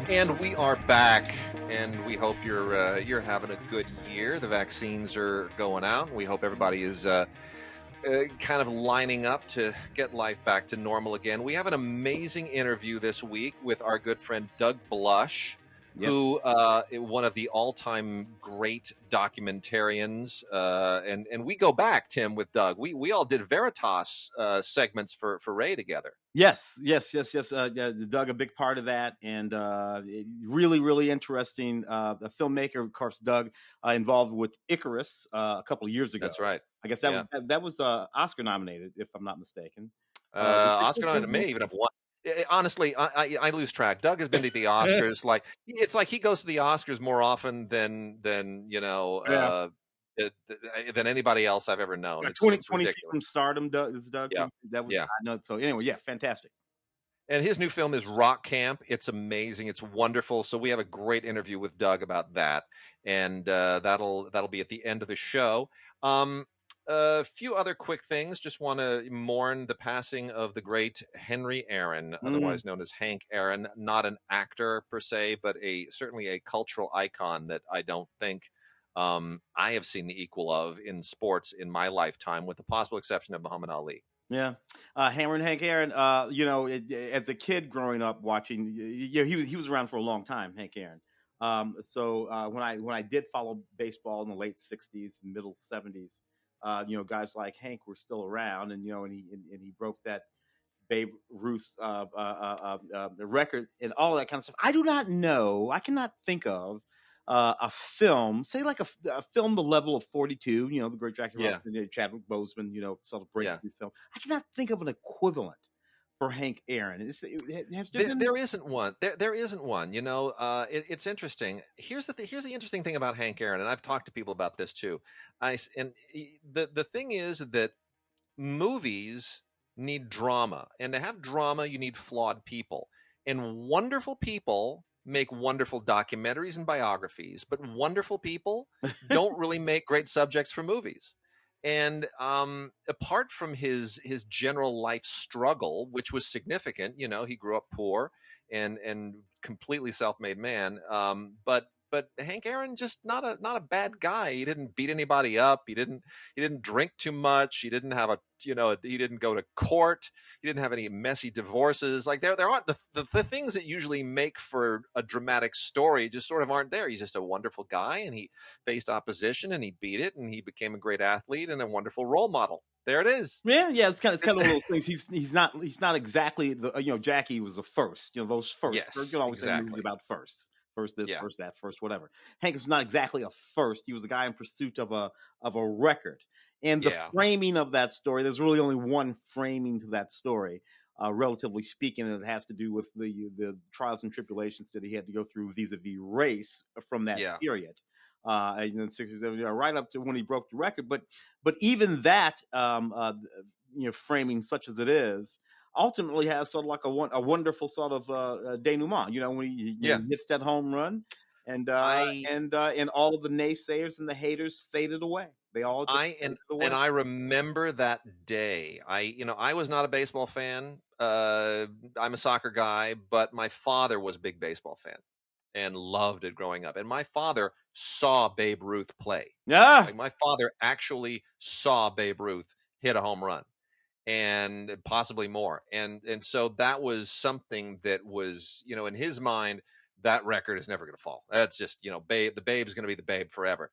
And we are back, and we hope you're having a good year. The vaccines are going out. We hope everybody is kind of lining up to get life back to normal again. We have an amazing interview this week with our good friend Doug Blush, Yes. who is one of the all-time great documentarians. And we go back, Tim, with Doug. We all did Veritas segments for Ray together. Yes. Yeah, Doug, a big part of that, and really, really interesting. A filmmaker, of course, Doug, involved with Icarus a couple of years ago. That's right. I guess Yeah. that was Oscar nominated, if I'm not mistaken. Was Oscar Icarus nominated nominated? may even have won. Honestly, I lose track. Doug has been to the Oscars. Like it's like he goes to the Oscars more often than Yeah, than anybody else I've ever known. like It's 20, it's 20 feet ridiculous. from stardom. Doug is Doug. Yeah, That was yeah. I know. So anyway, yeah, fantastic. And his new film is Rock Camp. It's amazing. It's wonderful. So we have a great interview with Doug about that, and that'll be at the end of the show. Um, a few other quick things. Just want to mourn the passing of the great Henry Aaron, Mm. otherwise known as Hank Aaron. Not an actor per se, but certainly a cultural icon that I don't think I have seen the equal of in sports in my lifetime, with the possible exception of Muhammad Ali. Yeah, Hank Aaron. As a kid growing up watching, he was around for a long time, Hank Aaron. When I did follow baseball in the late '60s and middle '70s, guys like Hank were still around, and he broke that Babe Ruth record and all of that kind of stuff. I do not know. I cannot think of a film, say like a film the level of 42. The great Jackie Yeah, Robinson, Chadwick Boseman, sort of yeah. breakthrough film. I cannot think of an equivalent for Hank Aaron. Has there been? There isn't one. There isn't one. It's interesting. Here's the interesting thing about Hank Aaron, and I've talked to people about this too. The thing is that movies need drama, and to have drama, you need flawed people, and wonderful people make wonderful documentaries and biographies, but wonderful people don't really make great subjects for movies. And apart from his general life struggle, which was significant, he grew up poor and completely self-made man. But Hank Aaron, just not a bad guy. He didn't beat anybody up. He didn't drink too much. He didn't have he didn't go to court. He didn't have any messy divorces. Like there aren't the things that usually make for a dramatic story just sort of aren't there. He's just a wonderful guy, and he faced opposition and he beat it, and he became a great athlete and a wonderful role model. There it is. Yeah. It's kind of one of those things. He's not exactly the Jackie was the first. Those first. You Yes, can always say movies exactly. about firsts. First this, Yeah, first that, first whatever. Hank is not exactly a first. He was a guy in pursuit of a record. And the yeah, framing of that story, there's really only one framing to that story, relatively speaking, and it has to do with the trials and tribulations that he had to go through vis-a-vis race from that yeah. period. In the 60s, right up to when he broke the record. But even that, framing such as it is, ultimately has sort of like a wonderful sort of denouement. When Yeah. he hits that home run, and I and all of the naysayers and the haters faded away. They all just I faded and away. I remember that day. I was not a baseball fan. I'm a soccer guy, but my father was a big baseball fan and loved it growing up. And my father saw Babe Ruth play. Yeah. Like my father actually saw Babe Ruth hit a home run and possibly more. And so that was something that was, in his mind, that record is never going to fall. That's just, Babe, the Babe is going to be the Babe forever.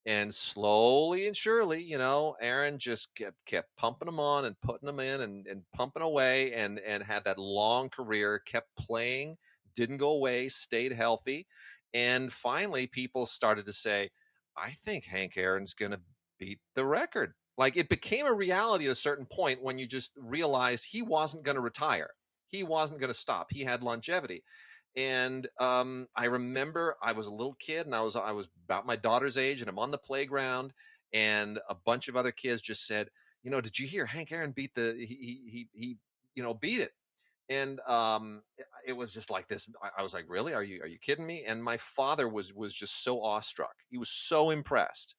And slowly and surely, Aaron just kept pumping them on and putting them in and pumping away and had that long career, kept playing, didn't go away, stayed healthy. And finally, people started to say, I think Hank Aaron's going to beat the record. Like it became a reality at a certain point when you just realized he wasn't going to retire. He wasn't going to stop. He had longevity. And I remember I was a little kid and I was about my daughter's age and I'm on the playground and a bunch of other kids just said, did you hear Hank Aaron beat he beat it. And it was just like this. I was like, really? Are you kidding me? And my father was just so awestruck. He was so impressed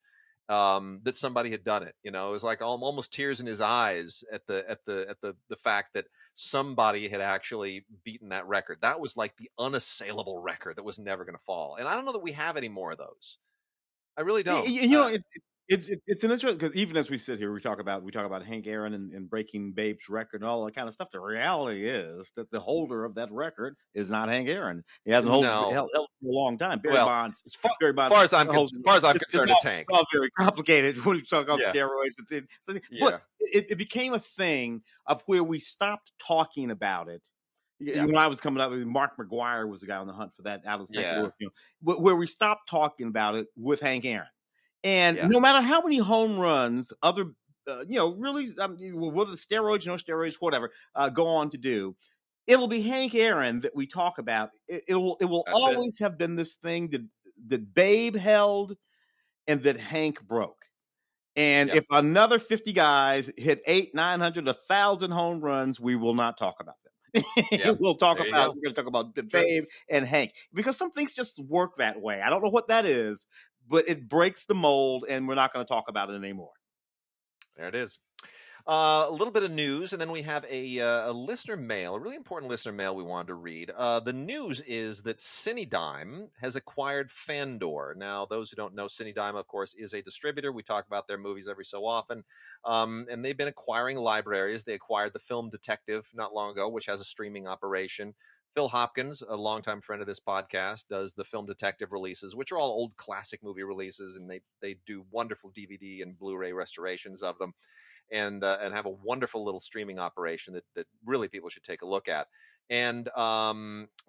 that somebody had done it. It was like almost tears in his eyes at the fact that somebody had actually beaten that record. That was like the unassailable record that was never going to fall. And I don't know that we have any more of those. I really don't. You know, it's an interesting because even as we sit here, we talk about Hank Aaron and breaking Babe's record and all that kind of stuff. The reality is that the holder of that record is not Hank Aaron. He hasn't No. held it for a long time. Well, Barry Bonds far as holds. as far as I'm It's concerned, it's Hank. all very complicated when you talk about Yeah. steroids. But Yeah. it became a thing of where we stopped talking about it. Yeah. When I was coming up, Mark McGuire was the guy on the hunt for that out of St. Yeah. Louis. Where we stopped talking about it with Hank Aaron. And Yeah. no matter how many home runs other, really, whether steroids, no steroids, whatever, go on to do, it'll be Hank Aaron that we talk about. It will That's it. always have been this thing that Babe held and that Hank broke. And Yeah. if another 50 guys hit 900, 1,000 home runs, we will not talk about them. Yeah. We're There you going go. to talk about True. Babe and Hank because some things just work that way. I don't know what that is, but it breaks the mold, and we're not going to talk about it anymore. There it is. A little bit of news, and then we have a listener mail, a really important listener mail we wanted to read. The news is that Cinedime has acquired Fandor. Now, those who don't know, Cinedime, of course, is a distributor. We talk about their movies every so often, and they've been acquiring libraries. They acquired The Film Detective not long ago, which has a streaming operation. Phil Hopkins, a longtime friend of this podcast, does the Film Detective releases, which are all old classic movie releases, and they do wonderful DVD and Blu-ray restorations of them and have a wonderful little streaming operation that really people should take a look at. And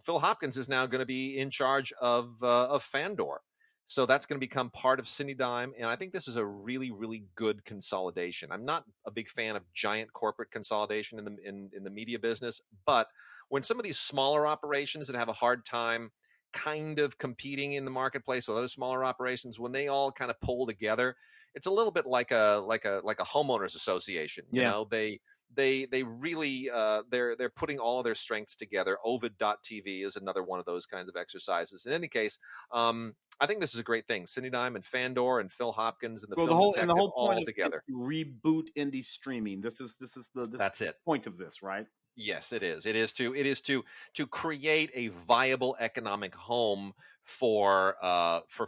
Phil Hopkins is now going to be in charge of Fandor, so that's going to become part of Cinedime. And I think this is a really really good consolidation. I'm not a big fan of giant corporate consolidation in the media business, but when some of these smaller operations that have a hard time kind of competing in the marketplace with other smaller operations, when they all kind of pull together, it's a little bit like a homeowners association. You Yeah. know, they really they're putting all of their strengths together. Ovid.tv is another one of those kinds of exercises. In any case, I think this is a great thing. Cinedime and Fandor and Phil Hopkins and the Well, Film the Detective whole point all of is together. to reboot indie streaming. This is That's the it. point of this, right? Yes, it is. It is to create a viable economic home for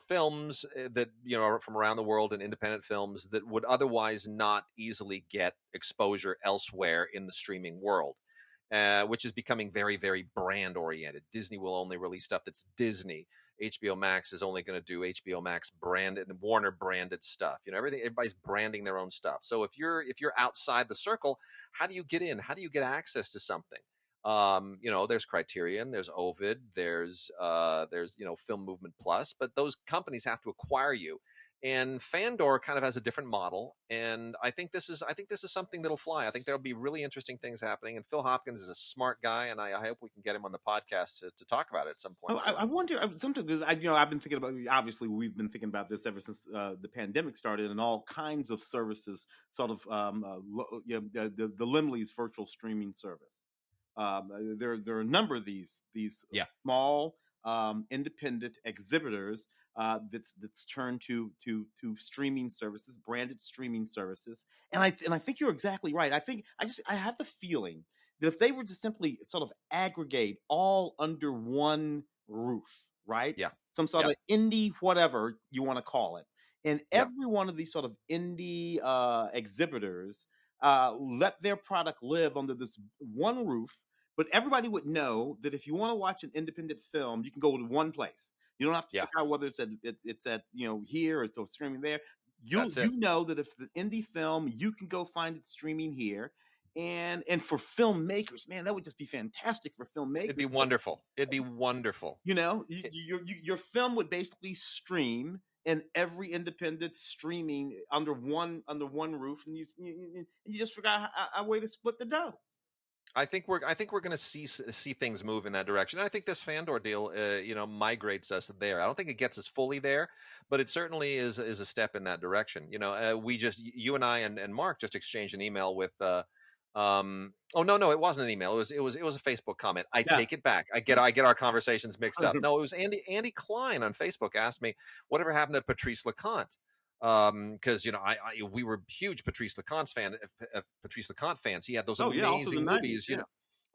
films that are from around the world and independent films that would otherwise not easily get exposure elsewhere in the streaming world, which is becoming very very brand oriented. Disney will only release stuff that's Disney. HBO Max is only going to do HBO Max branded and Warner branded stuff. Everybody's branding their own stuff. So if you're outside the circle, how do you get in? How do you get access to something? There's Criterion, there's Ovid, there's Film Movement Plus, but those companies have to acquire you. And Fandor kind of has a different model, and I think this is something that'll fly. I think there'll be really interesting things happening. And Phil Hopkins is a smart guy, and I hope we can get him on the podcast to talk about it at some point I soon. wonder sometimes because I've been thinking about obviously we've been thinking about this ever since the pandemic started and all kinds of services sort of the Limley's virtual streaming service. There are a number of these Yeah, small independent exhibitors that's turned to streaming services, branded streaming services, and I think you're exactly right. I have the feeling that if they were to simply sort of aggregate all under one roof, right? yeah, Some sort yeah, of indie, whatever you want to call it. And yeah, every one of these sort of indie exhibitors let their product live under this one roof. But everybody would know that if you want to watch an independent film, you can go to one place. You don't have to yeah. figure out whether it's at here or it's streaming there. That's it. You know that if the indie film, you can go find it streaming here, and for filmmakers, man, that would just be fantastic for It'd be filmmakers. wonderful. It'd be wonderful. Your film would basically stream in every independent streaming under one roof, and you just forgot a way to split the dough. I think we're going to see things move in that direction. And I think this Fandor deal, migrates us there. I don't think it gets us fully there, but it certainly is a step in that direction. You and I and Mark just exchanged an email with. Oh no, it wasn't an email. It was a Facebook comment. I Yeah. take it back. I get our conversations mixed up. No, it was Andy Klein on Facebook asked me whatever happened to Patrice Leconte. Because we were huge Patrice Leconte fans. He had those Oh yeah, also the amazing '90s. movies. Yeah.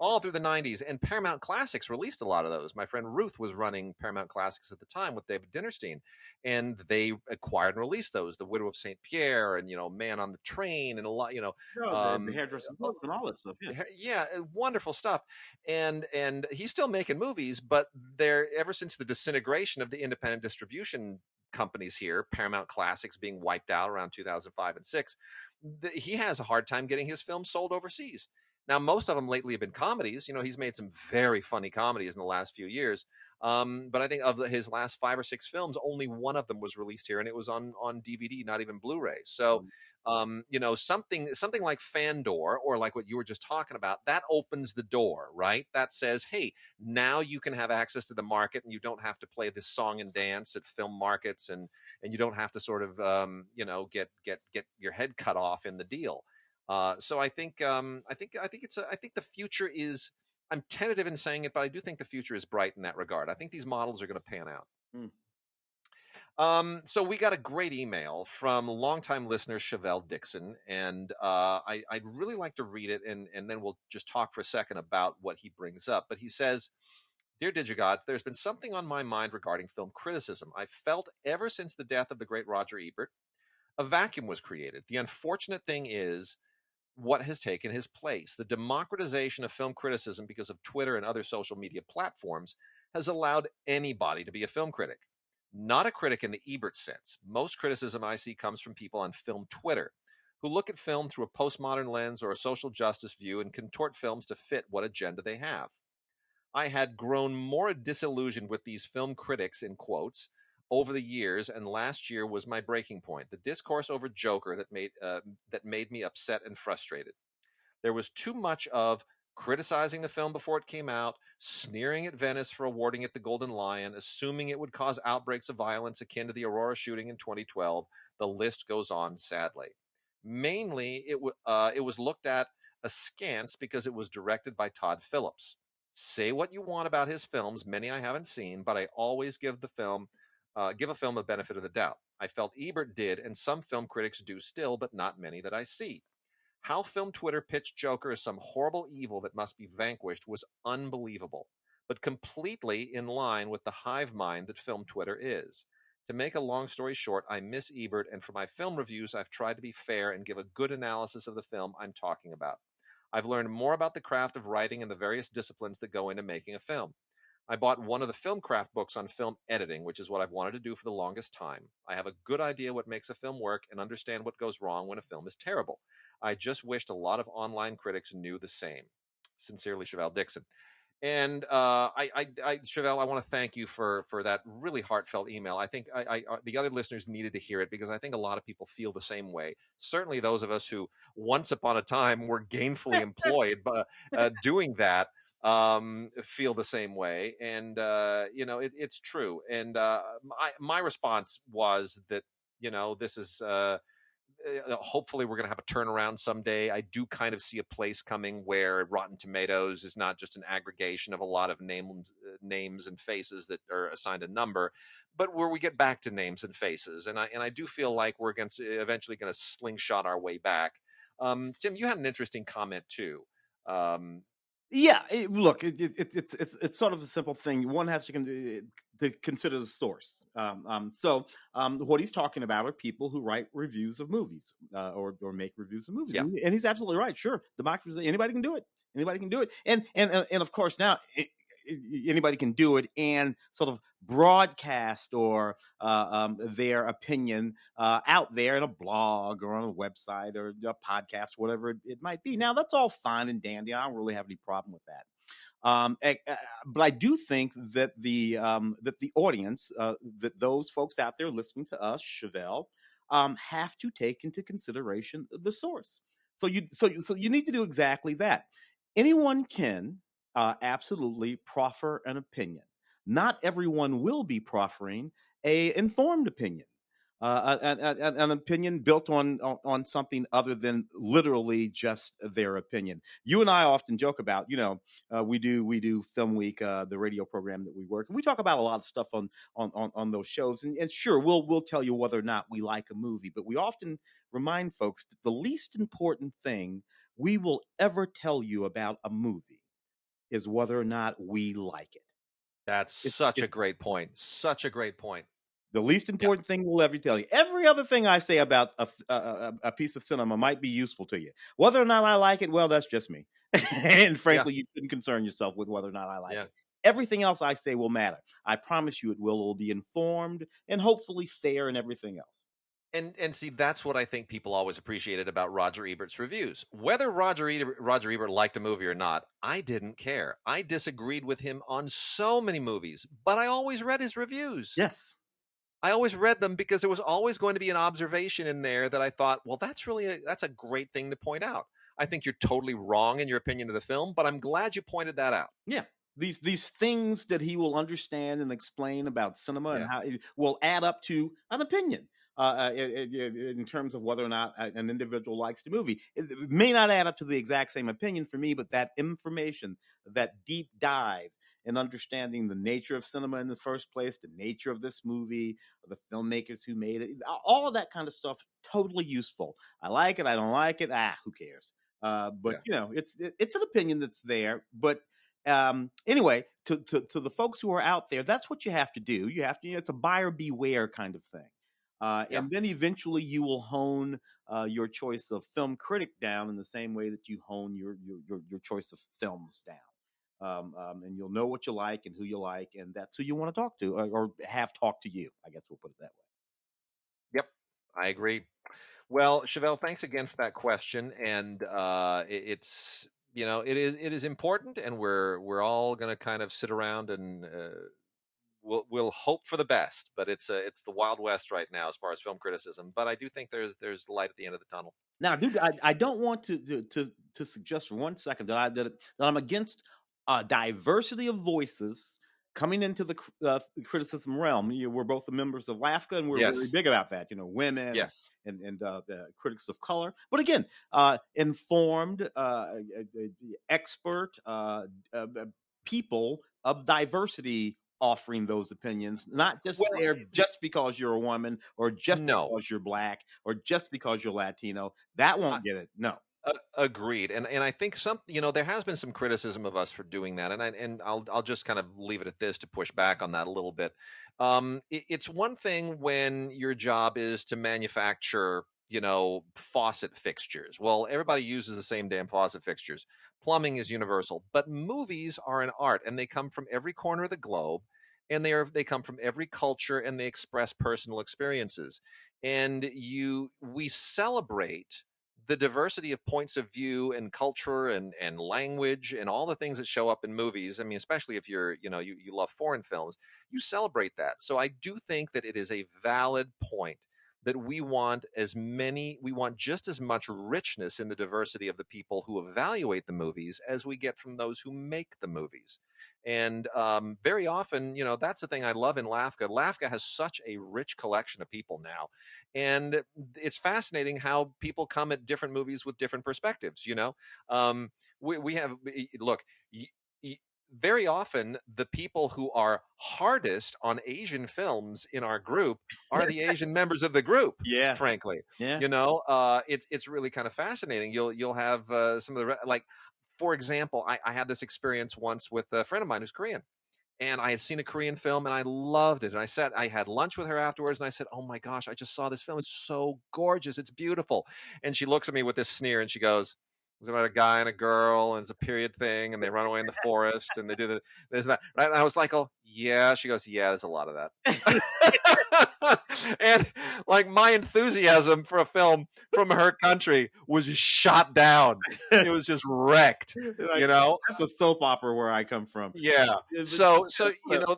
all through the 90s. And Paramount Classics released a lot of those. My friend Ruth was running Paramount Classics at the time with David Dinerstein, and they acquired and released those. The Widow of St. Pierre, and Man on the Train, and a lot, No, the um, hairdresser's husband, all that stuff. Yeah. yeah, wonderful stuff. And he's still making movies, but they're ever since the disintegration of the independent distribution companies here, Paramount Classics being wiped out around 2005 and 6, he has a hard time getting his films sold overseas. Now, most of them lately have been comedies. He's made some very funny comedies in the last few years. But I think of his last 5 or 6 films, only one of them was released here, and it was on DVD, not even Blu-ray. So, Um, something like Fandor, or like what you were just talking about, that opens the door, right? That says, hey, now you can have access to the market, and you don't have to play this song and dance at film markets, and you don't have to sort of get your head cut off in the deal. So I think the future is. I'm tentative in saying it, but I do think the future is bright in that regard. I think these models are going to pan out. mm. So we got a great email from longtime listener Chevelle Dixon, and I'd really like to read it, and then we'll just talk for a second about what he brings up. But he says, "Dear DigiGods, there's been something on my mind regarding film criticism. I've felt ever since the death of the great Roger Ebert, a vacuum was created. The unfortunate thing is what has taken his place. The democratization of film criticism because of Twitter and other social media platforms has allowed anybody to be a film critic. Not a critic in the Ebert sense. Most criticism I see comes from people on film Twitter who look at film through a postmodern lens or a social justice view and contort films to fit what agenda they have. I had grown more disillusioned with these film critics, in quotes, over the years, and last year was my breaking point. The discourse over Joker that made me upset and frustrated. There was too much of criticizing the film before it came out, sneering at Venice for awarding it the Golden Lion, assuming it would cause outbreaks of violence akin to the Aurora shooting in 2012. The list goes on, sadly. Mainly, it was looked at askance because it was directed by Todd Phillips. Say what you want about his films, many I haven't seen, but I always give a film the benefit of the doubt. I felt Ebert did, and some film critics do still, but not many that I see. How film Twitter pitched Joker as some horrible evil that must be vanquished was unbelievable, but completely in line with the hive mind that film Twitter is. To make a long story short, I miss Ebert, and for my film reviews, I've tried to be fair and give a good analysis of the film I'm talking about. I've learned more about the craft of writing and the various disciplines that go into making a film. I bought one of the Filmcraft books on film editing, which is what I've wanted to do for the longest time. I have a good idea what makes a film work and understand what goes wrong when a film is terrible. I just wished a lot of online critics knew the same. Sincerely, Chevelle Dixon. And Chevelle, I want to thank you for that really heartfelt email. I think the other listeners needed to hear it because I think a lot of people feel the same way. Certainly, those of us who once upon a time were gainfully employed, but doing that feel the same way. And it's true. And my response was that this is hopefully we're going to have a turnaround someday. I do kind of see a place coming where Rotten Tomatoes is not just an aggregation of a lot of names and faces that are assigned a number, but where we get back to names and faces. And I do feel like we're going to eventually going to slingshot our way back. Tim, you had an interesting comment too. Um, Yeah, look, it's sort of a simple thing. One has to consider the source. What he's talking about are people who write reviews of movies or make reviews of movies, yeah, and he's absolutely right. Sure, democracy, anybody can do it. Anybody can do it, and of course now anybody can do it and sort of broadcast or their opinion out there in a blog or on a website or a podcast, whatever it might be. Now that's all fine and dandy. I don't really have any problem with that. But I do think that the audience, that those folks out there listening to us, Chevelle, have to take into consideration the source. So you need to do exactly that. Anyone can absolutely proffer an opinion. Not everyone will be proffering a informed opinion. An opinion built on something other than literally just their opinion. You and I often joke about, we do Film Week, the radio program that we work, and we talk about a lot of stuff on those shows. And sure, we'll tell you whether or not we like a movie, but we often remind folks that the least important thing we will ever tell you about a movie is whether or not we like it. That's It's such a it's great point. Such a great point. the least Yeah, important thing we'll ever tell you. Every other thing I say about a piece of cinema might be useful to you. Whether or not I like it, well, that's just me. And yeah, frankly, you shouldn't concern yourself with whether or not I like yeah. it. Everything else I say will matter. I promise you it will. It will be informed and hopefully fair and everything else. And see, that's what I think people always appreciated about Roger Ebert's reviews. Whether Roger Ebert liked a movie or not, I didn't care. I disagreed with him on so many movies, but I always read his reviews. Yes. I always read them because there was always going to be an observation in there that I thought, well, that's a great thing to point out. I think you're totally wrong in your opinion of the film, but I'm glad you pointed that out. Yeah. These things that he will understand and explain about cinema and Yeah, how it will add up to an opinion in terms of whether or not an individual likes the movie. It may not add up to the exact same opinion for me, but that information, that deep dive in understanding the nature of cinema in the first place, the nature of this movie, the filmmakers who made it, all of that kind of stuff, totally useful. I like it. I don't like it. Who cares? But yeah, it's an opinion that's there, but anyway, to the folks who are out there, that's what you have to do. You have to, it's a buyer beware kind of thing. yeah. And then eventually you will hone your choice of film critic down in the same way that you hone your choice of films down. And you'll know what you like and who you like, and that's who you want to talk to or have talk to you. I guess we'll put it that way. Yep. I agree. Well, Chevelle, thanks again for that question. And it's it is important, and we're all going to kind of sit around and we'll hope for the best. But it's the Wild West right now as far as film criticism. But I do think there's light at the end of the tunnel. Now, dude, I don't want to suggest for 1 second that I'm against diversity of voices coming into the criticism realm. We're both the members of LAFCA, and we're very Yes, big about that. Women yes. and the critics of color. But again, informed, expert people of diversity offering those opinions, not just Well, there just because you're a woman or just no. because you're black or just because you're Latino. That won't get it. No. Agreed, and I think there has been some criticism of us for doing that, and I'll just kind of leave it at this to push back on that a little bit. It's one thing when your job is to manufacture, faucet fixtures. Well, everybody uses the same damn faucet fixtures. Plumbing is universal, but movies are an art, and they come from every corner of the globe, and they come from every culture, and they express personal experiences, and we celebrate the diversity of points of view and culture and language and all the things that show up in movies. I mean, especially if you love foreign films, you celebrate that. So I do think that it is a valid point that we want just as much richness in the diversity of the people who evaluate the movies as we get from those who make the movies. And very often, that's the thing I love in LAFCA. LAFCA has such a rich collection of people now, and it's fascinating how people come at different movies with different perspectives. Um, we have look. Y- y- Very often, the people who are hardest on Asian films in our group are the Asian members of the group. Yeah. Frankly, Yeah. it's really kind of fascinating. You'll have some of like, for example, I had this experience once with a friend of mine who's Korean, and I had seen a Korean film and I loved it. And I had lunch with her afterwards, and I said, "Oh my gosh, I just saw this film. It's so gorgeous. It's beautiful." And she looks at me with this sneer and she goes, "It's about a guy and a girl, and it's a period thing, and they run away in the forest, and they do this and that." Right? And I was like, "Oh, yeah." She goes, "Yeah, there's a lot of that." And like my enthusiasm for a film from her country was just shot down. It was just wrecked, Like, you know? that's a soap opera where I come from. Yeah. Yeah, but So uh,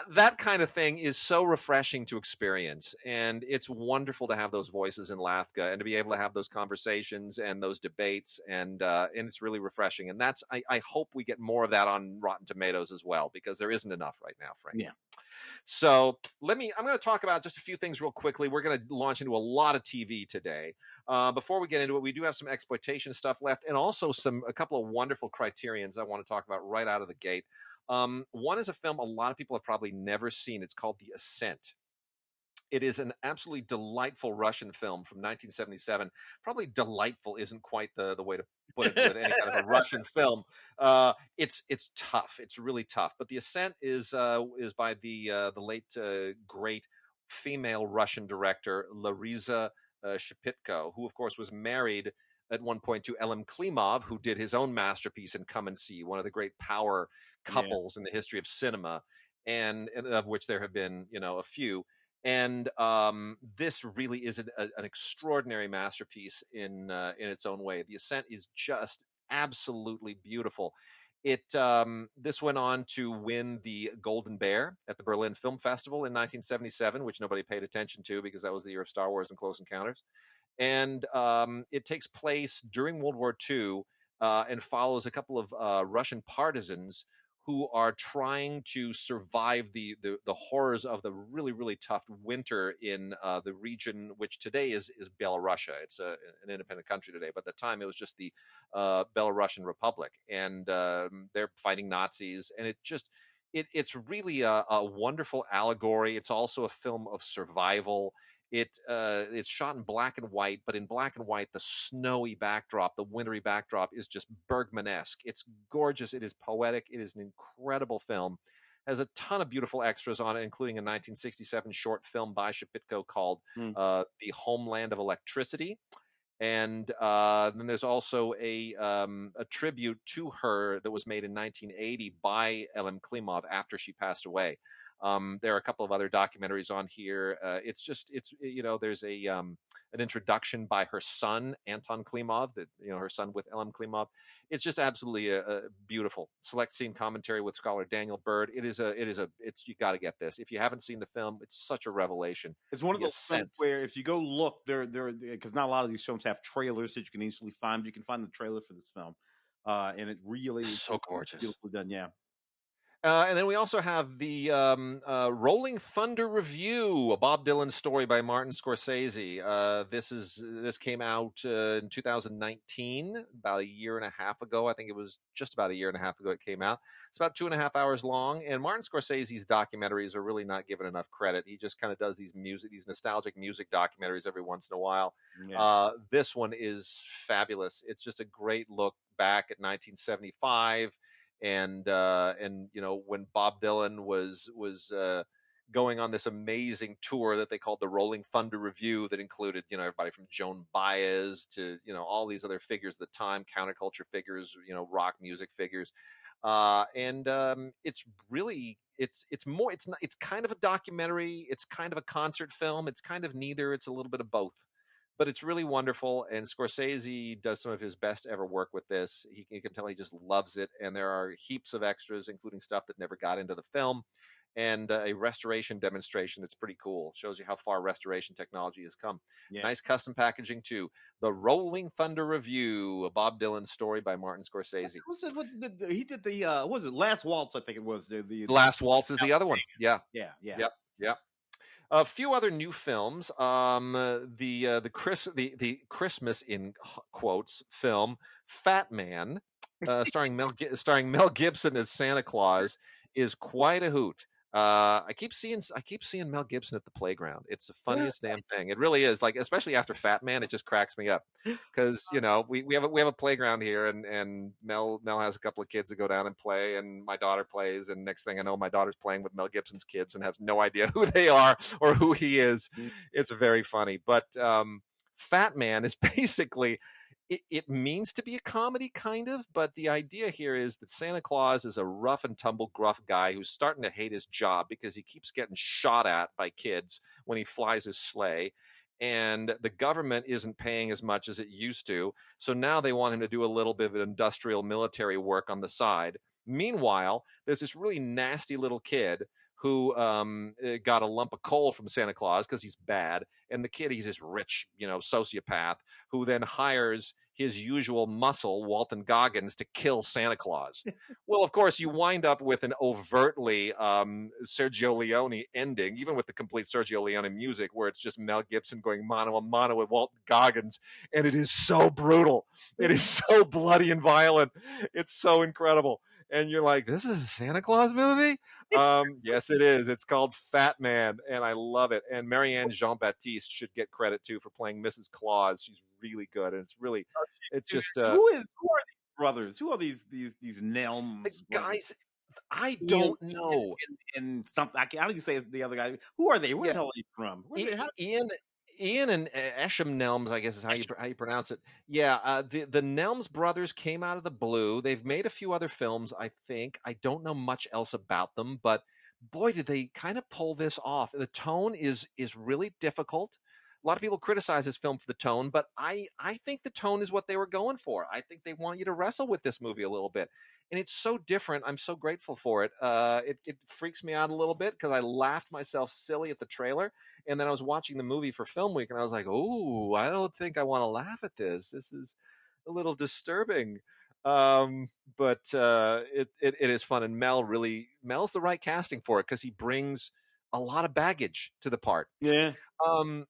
that kind of thing is so refreshing to experience, and it's wonderful to have those voices in LAFCA and to be able to have those conversations and those debates, and it's really refreshing. And I hope we get more of that on Rotten Tomatoes as well, because there isn't enough right now, yeah. frankly. So I'm going to talk about just a few things real quickly. We're going to launch into a lot of TV today. Before we get into it, we do have some exploitation stuff left, and also a couple of wonderful criterions I want to talk about right out of the gate. One is a film a lot of people have probably never seen. It's called The Ascent. It is an absolutely delightful Russian film from 1977. Probably delightful isn't quite the way to put it with any kind of a Russian film. It's tough. It's really tough. But The Ascent is by the late great female Russian director Larisa Shepitko, who of course was married at one point to Elem Klimov, who did his own masterpiece in Come and See, one of the great power Yeah, couples in the history of cinema, and of which there have been, a few. And this really is an extraordinary masterpiece in its own way. The Ascent is just absolutely beautiful. This went on to win the Golden Bear at the Berlin Film Festival in 1977, which nobody paid attention to because that was the year of Star Wars and Close Encounters. And it takes place during World War II, and follows a couple of Russian partisans who are trying to survive the horrors of the really tough winter in the region, which today is Belarusia. It's an independent country today, but at the time it was just the Belarusian Republic, and they're fighting Nazis, and it's really a wonderful allegory. It's also a film of survival. It's shot in black and white, but in black and white, the snowy backdrop, the wintry backdrop, is just Bergman-esque. It's gorgeous. It is poetic. It is an incredible film. Has a ton of beautiful extras on it, including a 1967 short film by Shepitko called mm, "The Homeland of Electricity." And then there's also a tribute to her that was made in 1980 by Ellen Klimov after she passed away. There are a couple of other documentaries on here. There's an introduction by her son Anton Klimov, that her son with Ellen Klimov. It's just absolutely a beautiful select scene commentary with scholar Daniel Bird. It's you got to get this if you haven't seen the film. It's such a revelation. it's one of The those films Ascent, where if you go look, there because not a lot of these films have trailers that you can easily find. You can find the trailer for this film, and it really is so gorgeous. beautifully done. Yeah, And then we also have the Rolling Thunder Review, a Bob Dylan story by Martin Scorsese. This came out in 2019, about a year and a half ago. I think it was just about a year and a half ago it came out. It's about 2.5 hours long, and Martin Scorsese's documentaries are really not given enough credit. He just kind of does these nostalgic music documentaries every once in a while. yeah, This one is fabulous. It's just a great look back at 1975, and when Bob Dylan was going on this amazing tour that they called the Rolling Thunder Review, that included everybody from Joan Baez to all these other figures of the time, counterculture figures, rock music figures. And It's really it's kind of a documentary, it's kind of a concert film, it's kind of neither, it's a little bit of both, but it's really wonderful. And Scorsese does some of his best ever work with this. You can tell he just loves it, and there are heaps of extras, including stuff that never got into the film, and a restoration demonstration that's pretty cool. Shows you how far restoration technology has come. yeah. Nice custom packaging too. The Rolling Thunder Review, a Bob Dylan story by Martin Scorsese. What's it? What he did the what was it? Last Waltz, I think it was Last Waltz is the other one. Yeah. yeah, yeah. Yep. Yep. A few other new films. The Christmas in quotes film Fatman, starring Mel Gibson as Santa Claus, is quite a hoot. I keep seeing Mel Gibson at the playground. It's the funniest damn thing. It really is. Like, especially after Fat Man, it just cracks me up because we have a playground here, and Mel has a couple of kids that go down and play, and my daughter plays, and next thing I know, my daughter's playing with Mel Gibson's kids and has no idea who they are or who he is. Mm, It's very funny. But Fat Man is basically, it means to be a comedy, kind of, but the idea here is that Santa Claus is a rough and tumble, gruff guy who's starting to hate his job because he keeps getting shot at by kids when he flies his sleigh. And the government isn't paying as much as it used to. So now they want him to do a little bit of industrial military work on the side. Meanwhile, there's this really nasty little kid who got a lump of coal from Santa Claus because he's bad. And the kid, he's this rich, sociopath who then hires his usual muscle, Walton Goggins, to kill Santa Claus. Well, of course, you wind up with an overtly Sergio Leone ending, even with the complete Sergio Leone music, where it's just Mel Gibson going mano a mano with Walton Goggins. And it is so brutal. It is so bloody and violent. It's so incredible. and you're like, this is a Santa Claus movie. Yes, it is. It's called Fat Man, and I love it. And Marianne Jean Baptiste should get credit too for playing Mrs. Claus. She's really good, and it's just Who are these brothers? Who are these Nelms brothers? guys. I Ian, don't know. and something. How do you say it's the other guy? Who are they? Where Yeah, the hell are they from? Where they? How? Ian and Esham Nelms, I guess is how you pronounce it. Yeah, the Nelms brothers came out of the blue. They've made a few other films, I think. I don't know much else about them, but boy, did they kind of pull this off. The tone is really difficult. A lot of people criticize this film for the tone, but I think the tone is what they were going for. I think they want you to wrestle with this movie a little bit, and it's so different. I'm so grateful for it. It freaks me out a little bit because I laughed myself silly at the trailer, and then I was watching the movie for film week and I was like, oh, I don't think I want to laugh at this. This is a little disturbing. Um, but it is fun. And Mel's the right casting for it because he brings a lot of baggage to the part. Yeah,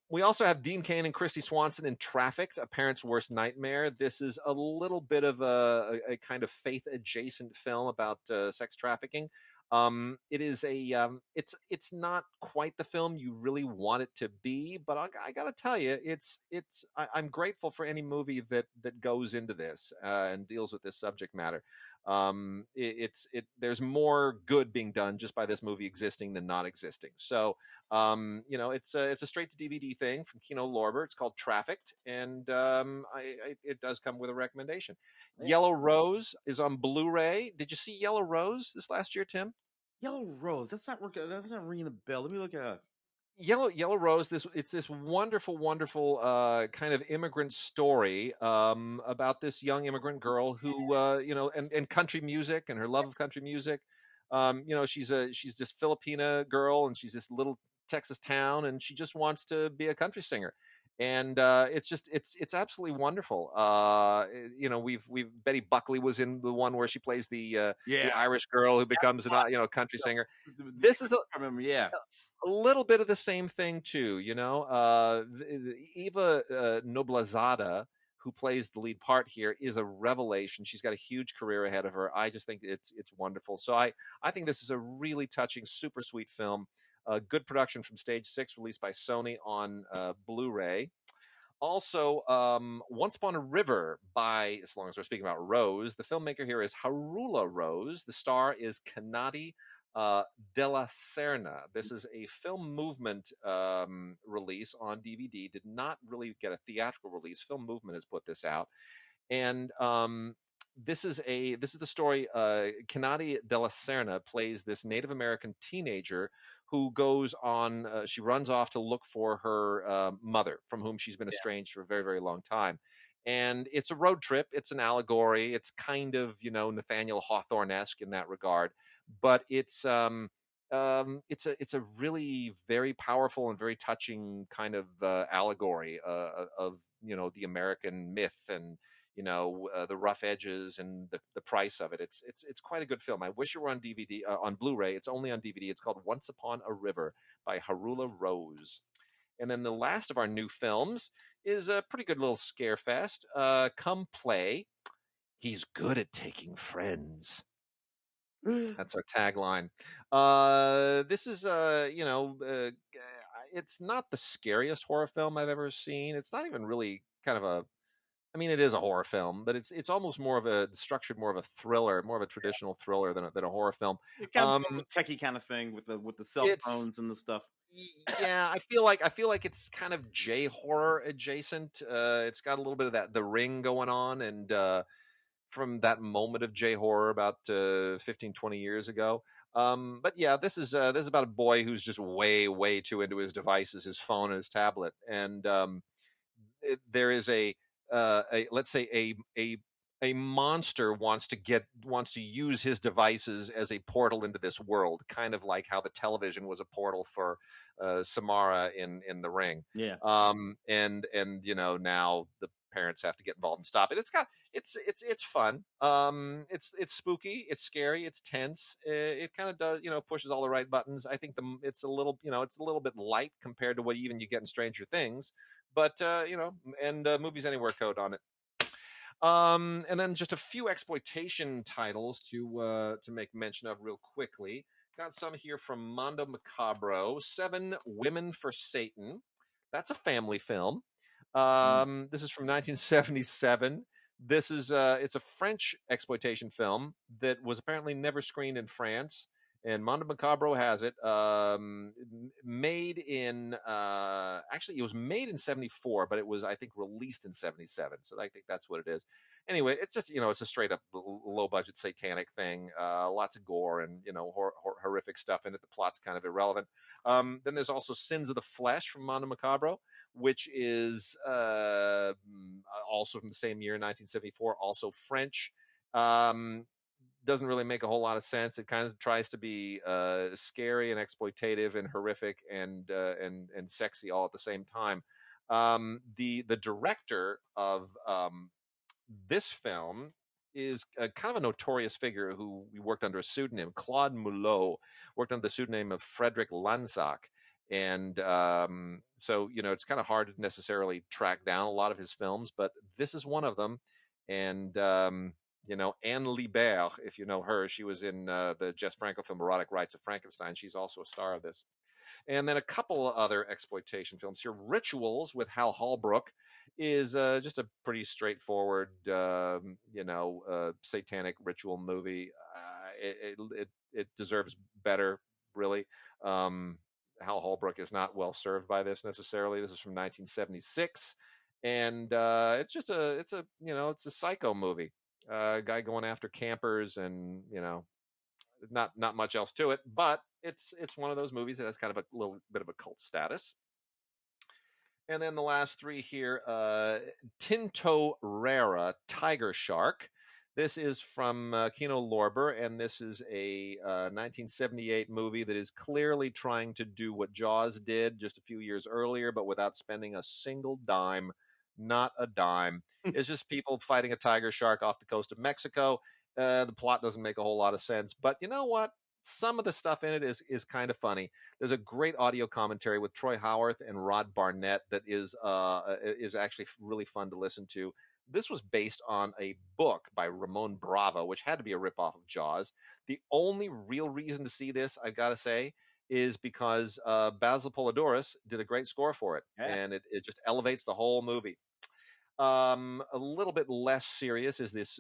We also have Dean Cain and Christy Swanson in Trafficked, A Parent's Worst Nightmare. This is a little bit of a kind of faith adjacent film about sex trafficking. It is it's not quite the film you really want it to be, but I gotta tell you, I'm grateful for any movie that goes into this and deals with this subject matter. There's more good being done just by this movie existing than not existing. So it's a straight to DVD thing from Kino Lorber. It's called Trafficked, and it does come with a recommendation. yeah. Yellow Rose is on Blu-ray. Did you see Yellow Rose this last year, Tim? Yellow Rose. That's not working. That's not ringing the bell. Let me look at. Yellow Rose. It's this wonderful kind of immigrant story about this young immigrant girl who and country music and her love of country music. She's this Filipina girl and she's this little Texas town and she just wants to be a country singer. And it's absolutely wonderful. We've Betty Buckley was in the one where she plays the Yeah, Irish girl who becomes an country singer. the This is I remember. Yeah, a little bit of the same thing too, Eva Noblezada, who plays the lead part here, is a revelation. She's got a huge career ahead of her. I just think it's wonderful. So I think this is a really touching, super sweet film. Good production from Stage Six, released by Sony on Blu-ray. Also, Once Upon a River by, as long as we're speaking about Rose, the filmmaker here is Harula Rose. The star is Kanadi uh, Della Serna. This is a film movement release on DVD. Did not really get a theatrical release. Film Movement has put this out, and this is the story. Kanadi Della Serna plays this Native American teenager who goes on. She runs off to look for her mother, from whom she's been yeah. estranged for a very long time. And it's a road trip. It's an allegory. It's kind of Nathaniel Hawthorne-esque in that regard, but it's a really very powerful and very touching kind of allegory of the American myth and the rough edges and the price of it. It's quite a good film. I wish it were on DVD, on Blu-ray. It's only on DVD. It's called Once Upon a River by Harula Rose. And then the last of our new films is a pretty good little scare fest. Come Play. He's good at taking friends. That's our tagline. This is it's not the scariest horror film I've ever seen. It's not even really kind of a, I mean, it is a horror film, but it's almost more of a structured, more of a thriller, more of a traditional thriller than a horror film. It kind of Um, techie kind of thing with the cell it's phones and the stuff. yeah, I feel like it's kind of J horror adjacent. It's got a little bit of that The Ring going on, and from that moment of J horror about 15, 20 years ago. But yeah, this is about a boy who's just way too into his devices, his phone and his tablet, and there is a let's say a monster wants to use his devices as a portal into this world, kind of like how the television was a portal for Samara in The Ring. Yeah, And now the parents have to get involved and stop it. It's fun. It's spooky, it's scary, it's tense. It kind of does pushes all the right buttons. I think it's a little it's a little bit light compared to what even you get in Stranger Things, but and Movies Anywhere code on it. And then just a few exploitation titles to make mention of real quickly. Got some here from Mondo Macabro. Seven Women for Satan. That's a family film. Mm. This is from 1977. This is it's a French exploitation film that was apparently never screened in France, and Mondo Macabro has it. Made in actually, it was made in '74, but it was, I think, released in '77. So I think that's what it is. Anyway, it's just, it's a straight up low budget satanic thing. Lots of gore and horrific stuff in it. The plot's kind of irrelevant. Then there's also Sins of the Flesh from Mondo Macabro, which is also from the same year, 1974, also French. Um, doesn't really make a whole lot of sense. It kind of tries to be scary and exploitative and horrific and sexy all at the same time. The director of this film is a kind of a notorious figure who we worked under a pseudonym. Claude Mulot worked under the pseudonym of Frederick Lanzac. And so, it's kind of hard to necessarily track down a lot of his films, but this is one of them. And, Anne Libert, if you know her, she was in the Jess Franco film Erotic Rites of Frankenstein. She's also a star of this. And then a couple of other exploitation films here. Rituals with Hal Holbrook is just a pretty straightforward, satanic ritual movie. It deserves better, really. Hal Holbrook is not well served by this necessarily. This is from 1976, and it's a psycho movie. Guy going after campers, and not much else to it, but it's one of those movies that has kind of a little bit of a cult status. And then the last three here, Tinto Rara, Tiger Shark. This is from Kino Lorber, and this is a 1978 movie that is clearly trying to do what Jaws did just a few years earlier, but without spending a single dime, not a dime. It's just people fighting a tiger shark off the coast of Mexico. The plot doesn't make a whole lot of sense, but you know what? Some of the stuff in it is kind of funny. There's a great audio commentary with Troy Howarth and Rod Barnett that is actually really fun to listen to. This was based on a book by Ramon Bravo, which had to be a ripoff of Jaws. The only real reason to see this, I've got to say, is because Basil Polidoris did a great score for it, Yeah. and it just elevates the whole movie. A little bit less serious is this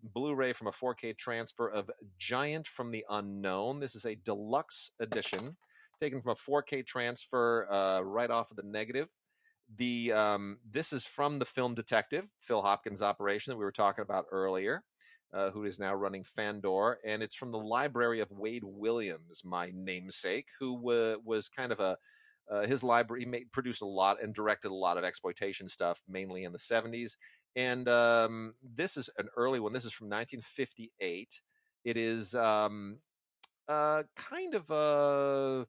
Blu-ray from a 4K transfer of Giant from the Unknown. This is a deluxe edition taken from a 4K transfer right off of the negative. This is from the film Detective, Phil Hopkins' operation that we were talking about earlier, who is now running Fandor, and it's from the library of Wade Williams, my namesake, who was kind of a his library. Produced a lot and directed a lot of exploitation stuff, mainly in the '70s. And this is an early one. This is from 1958. It is kind of a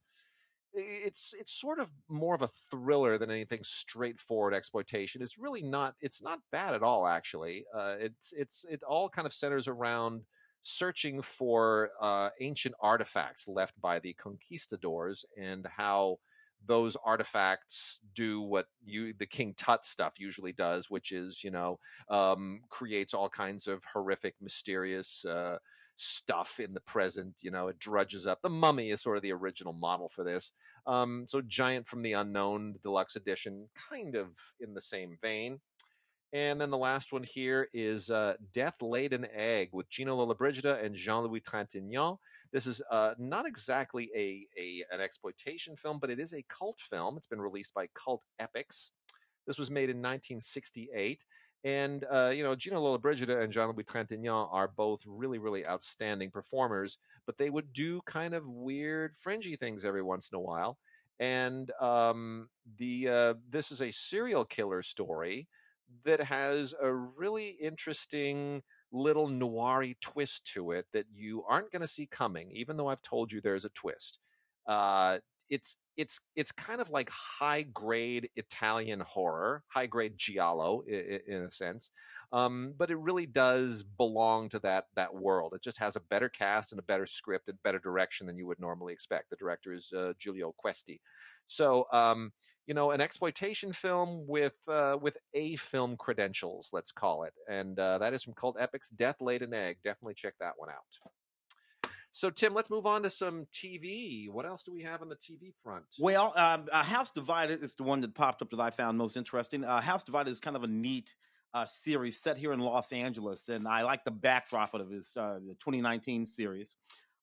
it's sort of more of a thriller than anything straightforward exploitation. It's really not. It's not bad at all, actually. It all kind of centers around searching for ancient artifacts left by the conquistadors and how those artifacts do what the King Tut stuff usually does, which is creates all kinds of horrific, mysterious stuff in the present. It drudges up. The Mummy is sort of the original model for this. So Giant from the Unknown, the deluxe edition, kind of in the same vein. And then the last one here is Death Laid an Egg with Gino Lollobrigida and Jean-Louis Trintignant. This is not exactly an exploitation film, but it is a cult film. It's been released by Cult Epics. This was made in 1968. And, Gino Lollobrigida and Jean-Louis Trintignant are both really, really outstanding performers, but they would do kind of weird, fringy things every once in a while. And this is a serial killer story that has a really interesting little noir twist to it that you aren't going to see coming, even though I've told you there's a twist. Uh, it's kind of like high grade Italian horror, high grade giallo in a sense, but it really does belong to that world. It just has a better cast and a better script and better direction than you would normally expect. The director is Giulio Questi, so an exploitation film with A film credentials, let's call it. And that is from Cult Epics, Death Laid an Egg. Definitely check that one out. So, Tim, let's move on to some TV. What else do we have on the TV front? Well, House Divided is the one that popped up that I found most interesting. House Divided is kind of a neat series set here in Los Angeles, and I like the backdrop of this the 2019 series.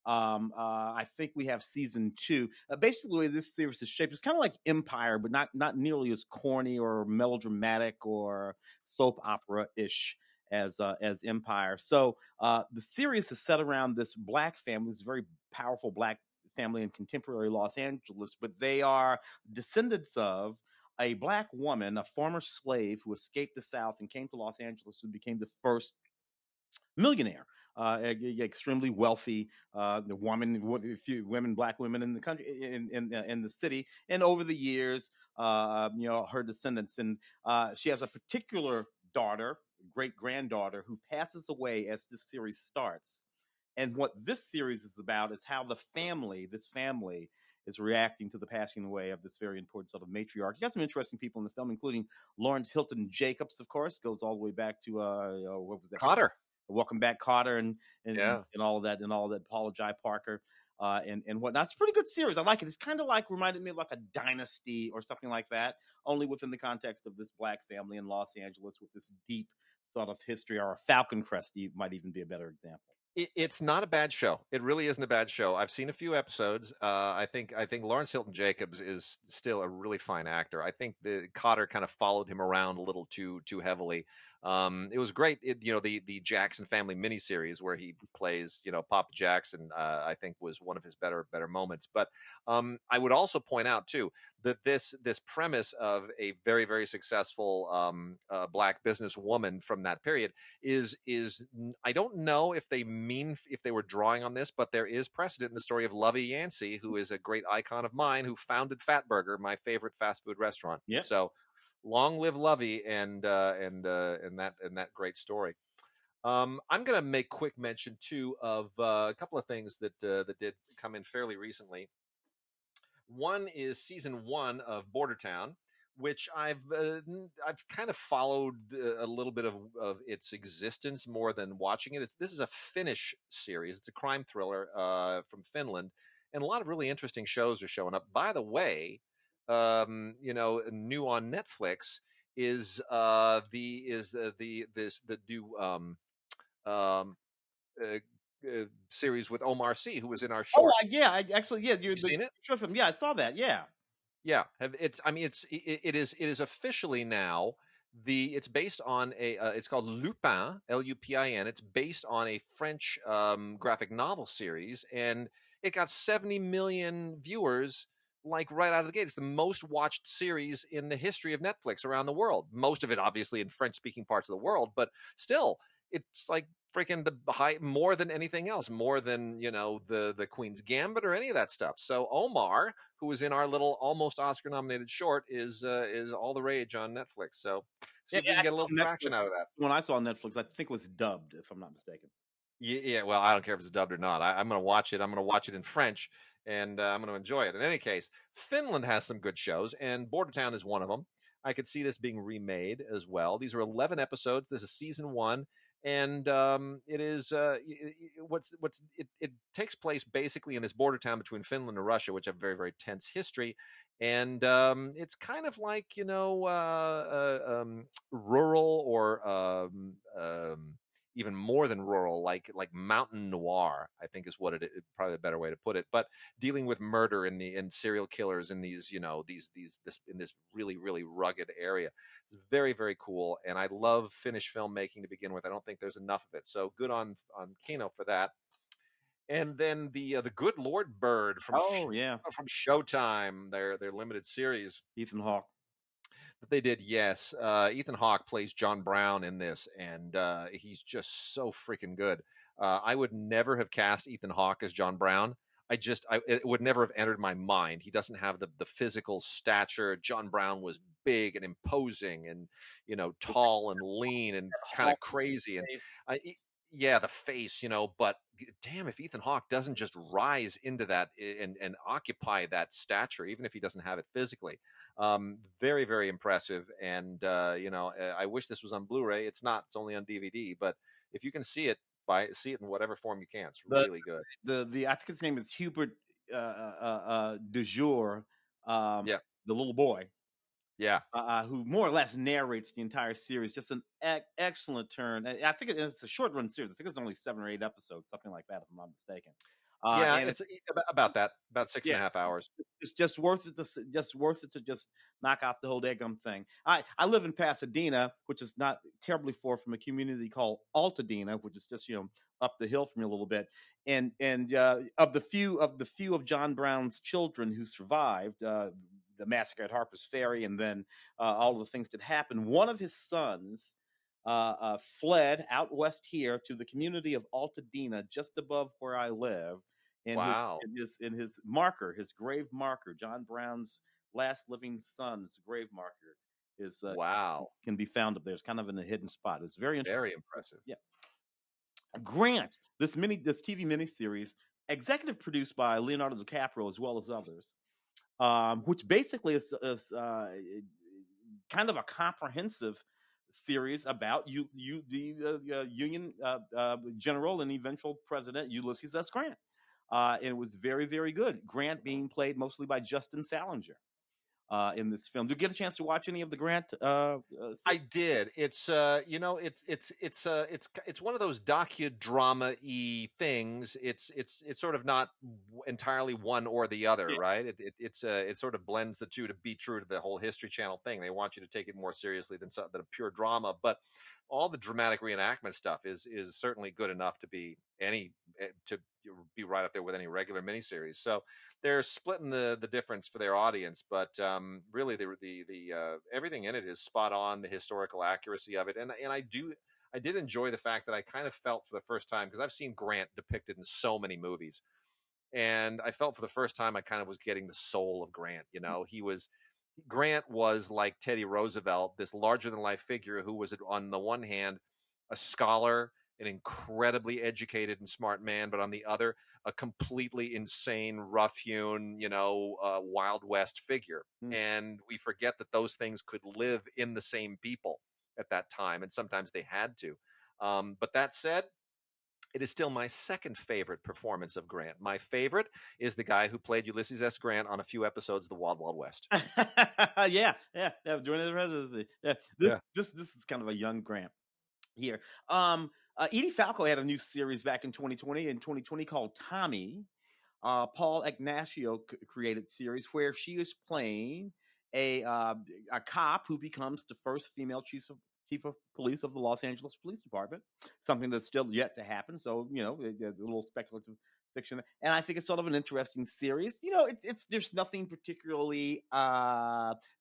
I think we have season two. Basically, the way this series is shaped, it's kind of like Empire, but not nearly as corny or melodramatic or soap opera ish as Empire. So the series is set around this black family, this very powerful black family in contemporary Los Angeles, but they are descendants of a black woman, a former slave who escaped the South and came to Los Angeles and became the first millionaire. Extremely wealthy, the woman, a few women, black women in the country, in the city, and over the years, her descendants, and she has a particular daughter, great granddaughter, who passes away as this series starts. And what this series is about is how this family, is reacting to the passing away of this very important sort of matriarch. You got some interesting people in the film, including Lawrence Hilton Jacobs, of course, goes all the way back to what was that? Cotter. Welcome Back, Cotter, and Yeah. all of that, Paula Jai Parker, and whatnot. It's a pretty good series. I like it. It's kind of like reminded me of like a Dynasty or something like that, only within the context of this black family in Los Angeles with this deep sort of history, or a Falcon Crest might even be a better example. It's not a bad show. It really isn't a bad show. I've seen a few episodes. I think Lawrence Hilton Jacobs is still a really fine actor. I think the Cotter kind of followed him around a little too heavily. It was great. The Jackson Family miniseries where he plays Papa Jackson. I think was one of his better moments. But I would also point out too that this premise of a very very successful black businesswoman from that period is I don't know if they were drawing on this, but there is precedent in the story of Lovey Yancey, who is a great icon of mine, who founded Fatburger, my favorite fast food restaurant. Yeah. So long live Lovey and that great story. I'm going to make quick mention too of a couple of things that did come in fairly recently. One is season one of Bordertown, which I've kind of followed a little bit of its existence more than watching it. This is a Finnish series. It's a crime thriller from Finland, and a lot of really interesting shows are showing up. By the way, new on Netflix is the new um, uh, series with Omar Sy, who was in our Oh, short. yeah. I actually, yeah. You're You the seen it? short film. Yeah, I saw that. Yeah. Yeah, it's. I mean, it is officially now it's based on it's called Lupin, Lupin. It's based on a French graphic novel series, and it got 70 million viewers like right out of the gate. It's the most watched series in the history of Netflix around the world. Most of it, obviously, in French speaking parts of the world, but still, it's like freaking the high more than anything else, more than the Queen's Gambit or any of that stuff. So Omar, who was in our little almost Oscar nominated short, is all the rage on Netflix. So see Yeah, if we yeah. can get a little On Netflix. traction out of that. When I saw Netflix, I think it was dubbed, if I'm not mistaken. Yeah, yeah. Well, I don't care if it's dubbed or not. I'm going to watch it. I'm going to watch it in French, and I'm going to enjoy it. In any case, Finland has some good shows, and Bordertown is one of them. I could see this being remade as well. These are 11 episodes. This is season one, and it is it takes place basically in this border town between Finland and Russia, which have very very tense history. And it's kind of like rural or even more than rural, like mountain noir, I think is what it is, probably a better way to put it. But dealing with murder and serial killers in these this in this really really rugged area. It's very very cool, and I love Finnish filmmaking to begin with. I don't think there's enough of it, so good on Kino for that. And then the Good Lord Bird Oh, yeah. from Showtime, their limited series Ethan Hawke. that they did. Yes, Ethan Hawke plays John Brown in this, and he's just so freaking good. I would never have cast Ethan Hawke as John Brown. It would never have entered my mind. He doesn't have the physical stature. John Brown was big and imposing, and With tall and lean and that kind of Hawke crazy. And face. yeah, the face, but damn, if Ethan Hawke doesn't just rise into that and occupy that stature, even if he doesn't have it physically, Very, very impressive. And I wish this was on Blu-ray. It's not. It's only on DVD. But if you can see it, see it in whatever form you can. It's The really good. the I think his name is Hubert de Jour, um, Yeah, the little boy, yeah, who more or less narrates the entire series. Just an excellent turn. I think it's a short run series. I think it's only 7 or 8 episodes, something like that, if I'm not mistaken. yeah. And It's about that, about six yeah, and a half hours. it's just worth it to just worth it to just knock out the whole daggum thing. I live in Pasadena, which is not terribly far from a community called Altadena, which is just up the hill from me a little bit. And of the few of John Brown's children who survived the massacre at Harper's Ferry, and then all of the things that happened, one of his sons fled out west here to the community of Altadena, just above where I live, and his Wow, his grave marker, John Brown's last living son's grave marker is wow, can be found up there. It's kind of in a hidden spot. It's very interesting. very impressive. Yeah. Grant, this TV miniseries, executive produced by Leonardo DiCaprio as well as others, which basically is kind of a comprehensive series about the Union general and eventual president Ulysses S. Grant. And it was very, very good. Grant being played mostly by Justin Salinger in this film. Did you get a chance to watch any of the Grant I series? did. It's it's one of those docudrama y things. It's sort of not entirely one or the other, Yeah. right? It sort of blends the two to be true to the whole History Channel thing. They want you to take it more seriously than a pure drama, but all the dramatic reenactment stuff is certainly good enough to be to be right up there with any regular miniseries. So they're splitting the difference for their audience, but really the everything in it is spot on. The historical accuracy of it, and I did enjoy the fact that I kind of felt for the first time, because I've seen Grant depicted in so many movies, and I felt for the first time I kind of was getting the soul of Grant. Grant was like Teddy Roosevelt, this larger than life figure who was, on the one hand, a scholar, an incredibly educated and smart man, but on the other, a completely insane, rough hewn, Wild West figure. Mm. And we forget that those things could live in the same people at that time, and sometimes they had to. But that said, it is still my second favorite performance of Grant. My favorite is the guy who played Ulysses S. Grant on a few episodes of The Wild Wild West. Yeah. During the presidency, yeah. This Yeah. this this is kind of a young Grant here. Edie Falco had a new series back in 2020 called Tommy. Paul Ignacio created series where she is playing a uh, a cop who becomes the first female chief of police of the Los Angeles Police Department. Something that's still yet to happen. So a little speculative fiction, and I think it's sort of an interesting series. It's there's nothing particularly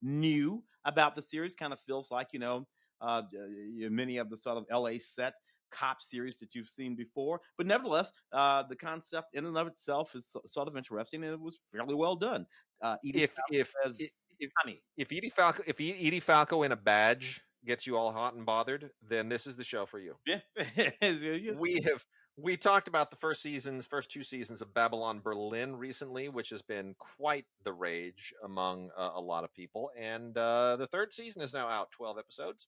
new about the series. Kind of feels like many of the sort of LA set cop series that you've seen before. But nevertheless, the concept in and of itself is sort of interesting, and it was fairly well done. Edie if if Falco as if if Tommy. Edie Falco in a badge gets you all hot and bothered, then this is the show for you. Yeah. Yeah. We talked about the first two seasons of Babylon Berlin recently, which has been quite the rage among a lot of people, and the third season is now out, 12 episodes.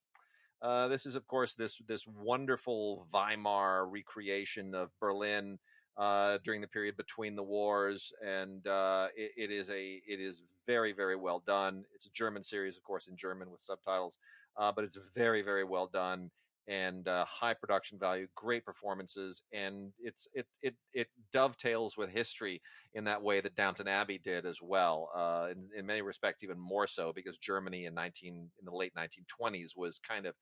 This is, of course, this wonderful Weimar recreation of Berlin during the period between the wars, and it is very, very well done. It's a German series, of course, in German with subtitles, but it's very, very well done, and high production value, great performances, and it dovetails with history in that way that Downton Abbey did as well. In many respects, even more so, because Germany in the late 1920s was kind of,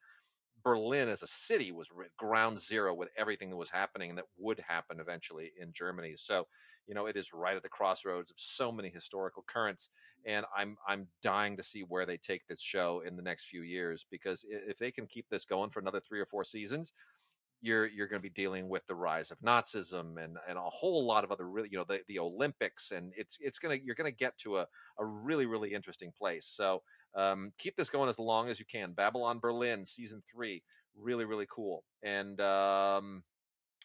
Berlin as a city was ground zero with everything that was happening and that would happen eventually in Germany. So, it is right at the crossroads of so many historical currents, and I'm dying to see where they take this show in the next few years, because if they can keep this going for another 3 or 4 seasons, you're going to be dealing with the rise of Nazism and a whole lot of other, really, the Olympics, and you're gonna get to a really, really interesting place. So keep this going as long as you can. Babylon Berlin season 3, really, really cool. And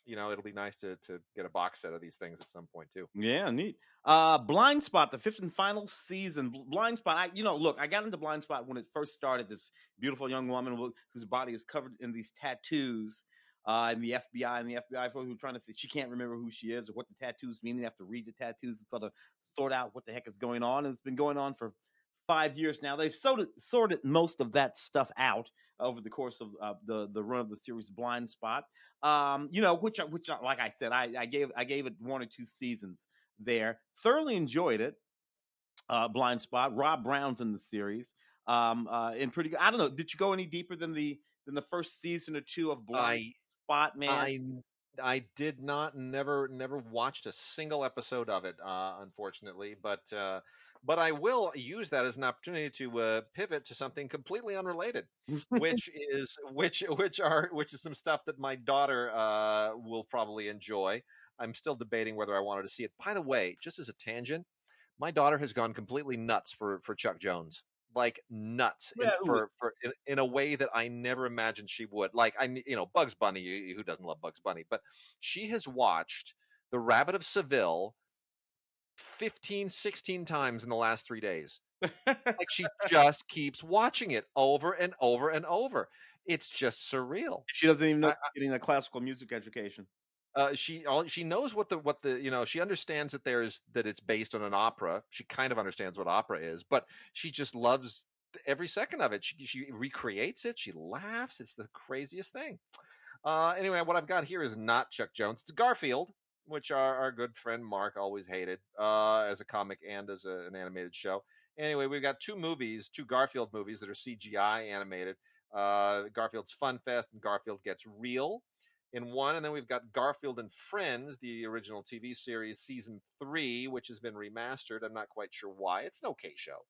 it'll be nice to get a box set of these things at some point too. Yeah, neat. Blind Spot, the fifth and final season. Blind Spot. Look, I got into Blind Spot when it first started. This beautiful young woman whose body is covered in these tattoos. And the FBI folks who are trying to, she can't remember who she is or what the tattoos mean. They have to read the tattoos and sort of sort out what the heck is going on. And it's been going on for 5 years now. They've sorted most of that stuff out over the course of the run of the series Blind Spot. Like I said, I gave it 1 or 2 seasons there. Thoroughly enjoyed it. Blind Spot. Rob Brown's in the series. And pretty good. I don't know. Did you go any deeper than the first season or two of Blind I Spot, man? I I did not never watched a single episode of it, unfortunately, but I will use that as an opportunity to pivot to something completely unrelated, which is some stuff that my daughter will probably enjoy. I'm still debating whether I wanted to see it. By the way, just as a tangent, my daughter has gone completely nuts for Chuck Jones, like nuts, Yeah, for in a way that I never imagined she would. Like Bugs Bunny, who doesn't love Bugs Bunny, but she has watched The Rabbit of Seville 15, 16 times in the last 3 days. Like she just keeps watching it over and over and over. It's just surreal. she doesn't even know she's getting a classical music education. She knows she understands that it's based on an opera. She kind of understands what opera is, but she just loves every second of it. She recreates it. She laughs. It's the craziest thing. Anyway, what I've got here is not Chuck Jones. It's Garfield, which our good friend Mark always hated as a comic and as an animated show. Anyway, we've got two Garfield movies that are CGI animated. Garfield's Fun Fest and Garfield Gets Real in one, and then we've got Garfield and Friends, the original TV series, season 3, which has been remastered. I'm not quite sure why. It's an okay show.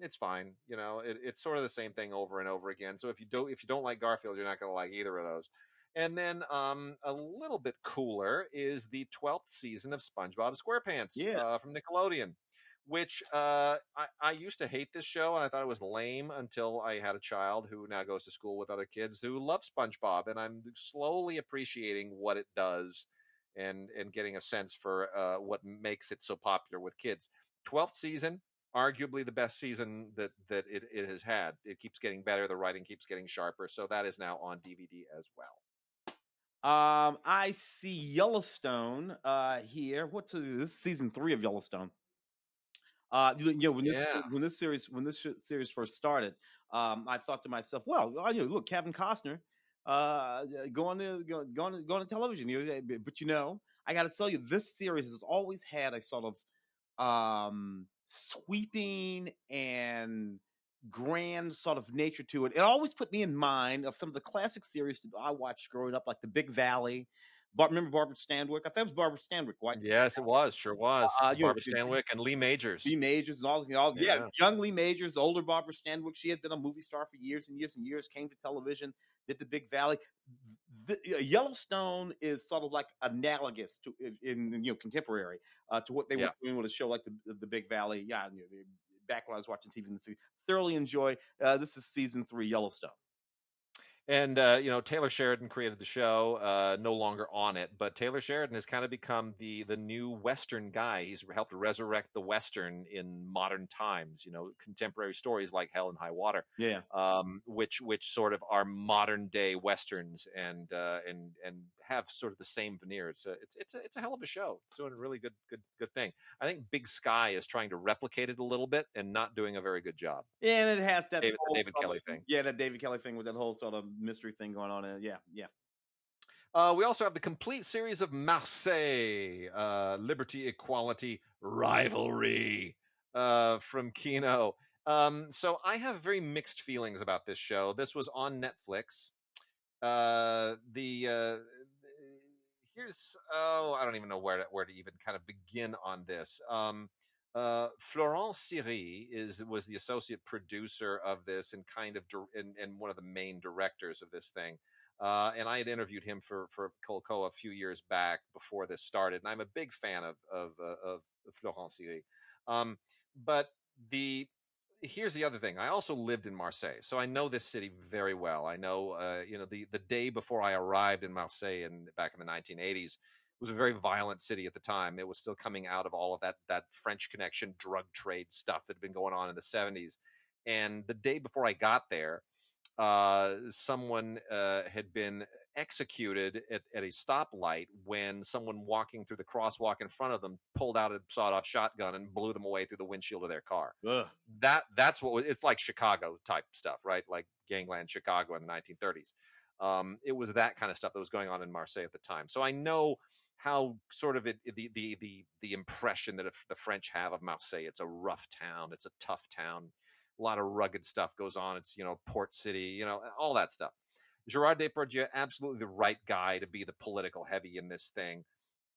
It's fine. It's sort of the same thing over and over again. So if you don't like Garfield, you're not going to like either of those. And then a little bit cooler is the 12th season of SpongeBob SquarePants Yeah. from Nickelodeon, which I used to hate this show and I thought it was lame until I had a child who now goes to school with other kids who love SpongeBob, and I'm slowly appreciating what it does and getting a sense for what makes it so popular with kids. 12th season, arguably the best season that it has had. It keeps getting better. The writing keeps getting sharper. So that is now on DVD as well. I see Yellowstone here. This is season 3 of Yellowstone. When this Yeah. when this series when this series first started, I thought to myself, well, look, Kevin Costner, going to television. But I got to tell you, this series has always had a sort of sweeping and grand sort of nature to it. It always put me in mind of some of the classic series that I watched growing up, like The Big Valley. Remember Barbara Stanwyck? I think it was Barbara Stanwyck, right? Yes, it was. Sure was. Uh, you know, Barbara Stanwyck and Lee Majors. Lee Majors and yeah, Yeah. young Lee Majors, older Barbara Stanwyck. She had been a movie star for years and years and years. Came to television, did The Big Valley. Yellowstone is sort of like analogous to in contemporary to what they were Yeah. doing with a show like the Big Valley. Yeah, back when I was watching TV, thoroughly enjoy. This is season 3, Yellowstone. And Taylor Sheridan created the show, no longer on it, but Taylor Sheridan has kind of become the new Western guy. He's helped resurrect the Western in modern times. Contemporary stories like Hell and High Water, Yeah. which sort of are modern day westerns and have sort of the same veneer. It's a hell of a show. It's doing a really good thing. I think Big Sky is trying to replicate it a little bit and not doing a very good job. Yeah, and it has that David, the whole David Kelly thing. yeah, that David Kelly thing with that whole sort of mystery thing going on. Yeah, yeah. We also have the complete series of Marseille, Liberty, Equality, Rivalry from Kino. So I have very mixed feelings about this show. This was on Netflix. The here's I don't even know where to even kind of begin on this. Florent Siri was the associate producer of this and kind of and one of the main directors of this thing. And I had interviewed him for Colco a few years back before this started, and I'm a big fan of Florent Siri. But the here's the other thing. I also lived in Marseille, so I know this city very well. I know, the day before I arrived in Marseille and back in the 1980s was a very violent city at the time. It was still coming out of all of that French Connection drug trade stuff that had been going on in the 70s. And the day before I got there, someone had been executed at a stoplight when someone walking through the crosswalk in front of them pulled out a sawed-off shotgun and blew them away through the windshield of their car. Ugh. That's it's like Chicago type stuff, right? Like gangland Chicago in the 1930s. It was that kind of stuff that was going on in Marseille at the time. So I know how sort of the impression that the French have of Marseille. It's a rough town. It's a tough town. A lot of rugged stuff goes on. It's, port city, all that stuff. Gerard Depardieu, absolutely the right guy to be the political heavy in this thing.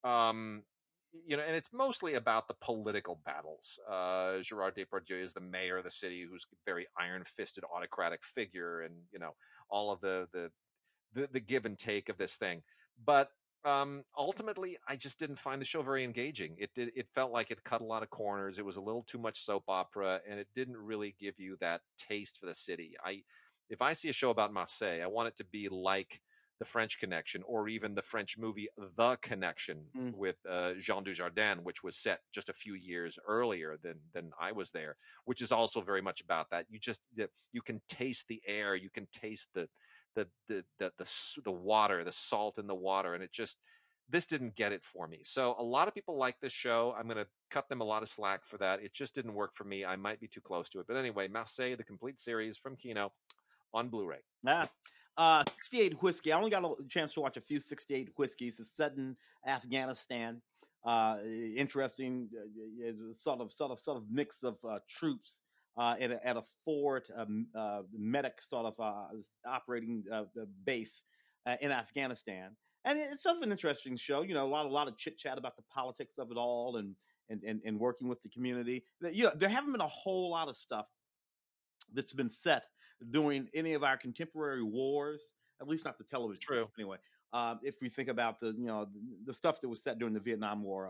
Um, and it's mostly about the political battles. Gerard Depardieu is the mayor of the city, who's a very iron-fisted, autocratic figure, and all of the give and take of this thing. But ultimately, I just didn't find the show very engaging. It felt like it cut a lot of corners. It was a little too much soap opera, and it didn't really give you that taste for the city. If I see a show about Marseille, I want it to be like the French Connection, or even the French movie The Connection Mm. with Jean Dujardin, which was set just a few years earlier than I was there, which is also very much about that. You can taste the air, you can taste the water, the salt in the water, and this didn't get it for me. So a lot of people like this show. I'm going to cut them a lot of slack for that. It just didn't work for me. I might be too close to it, but anyway, Marseille, the complete series from Kino on Blu-ray. Ah. 68 Whiskey. I only got a chance to watch a few 68 Whiskeys. It's set in Afghanistan. Interesting, sort of mix of troops at a fort, medic sort of operating base in Afghanistan. And it's sort of an interesting show. A lot of chit chat about the politics of it all, and working with the community. There haven't been a whole lot of stuff that's been set during any of our contemporary wars, at least not the television True. anyway. If we think about the stuff that was set during the Vietnam War,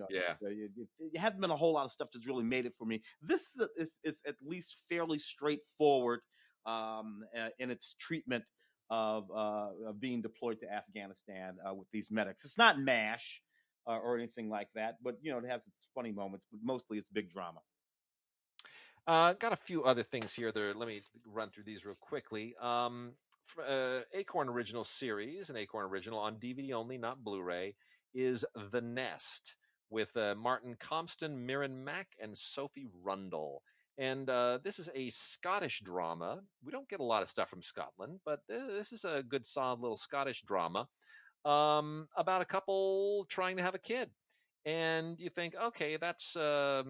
Yeah. it hasn't been a whole lot of stuff that's really made it for me. This is at least fairly straightforward in its treatment of being deployed to Afghanistan with these medics. It's not MASH or anything like that, but it has its funny moments. But mostly it's big drama. Got a few other things here. Let me run through these real quickly. Acorn Original Series, an Acorn Original on DVD only, not Blu-ray, is The Nest with Martin Compston, Mirren Mack, and Sophie Rundle. And this is a Scottish drama. We don't get a lot of stuff from Scotland, but this is a good, solid little Scottish drama about a couple trying to have a kid. And you think, okay, that's a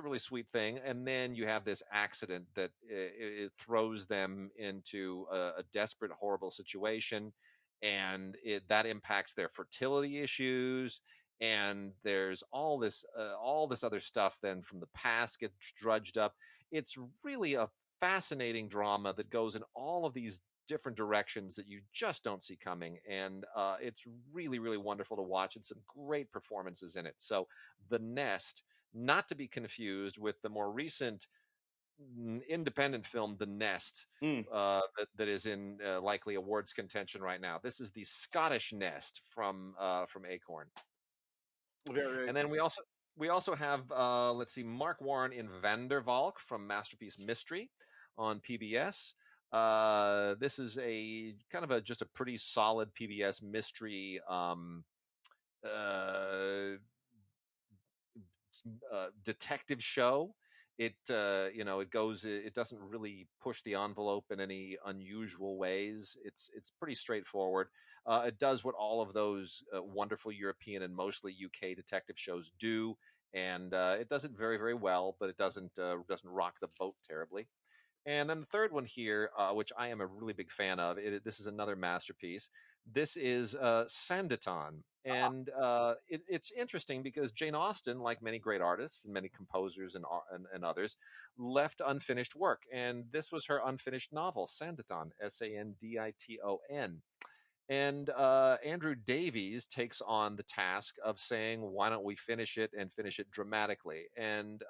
really sweet thing. And then you have this accident that it throws them into a desperate, horrible situation, and that impacts their fertility issues. And there's all this other stuff then from the past gets drudged up. It's really a fascinating drama that goes in all of these different directions that you just don't see coming. And it's really, really wonderful to watch, and some great performances in it. So, The Nest, not to be confused with the more recent independent film, The Nest, Mm. that is in likely awards contention right now. This is the Scottish Nest from Acorn. Very, very And then we also have let's see, Mark Warren in Vandervalk from Masterpiece Mystery on PBS. This is a kind of just a pretty solid PBS mystery uh, detective show. It doesn't really push the envelope in any unusual ways. It's pretty straightforward. It does what all of those wonderful European and mostly UK detective shows do, and it does it very, very well. But it doesn't rock the boat terribly. And then the third one here, which I am a really big fan of, this is another masterpiece. This is Sanditon. And it's interesting because Jane Austen, like many great artists and many composers and others, left unfinished work. And this was her unfinished novel, Sanditon, Sanditon. And Andrew Davies takes on the task of saying, "Why don't we finish it and finish it dramatically?" And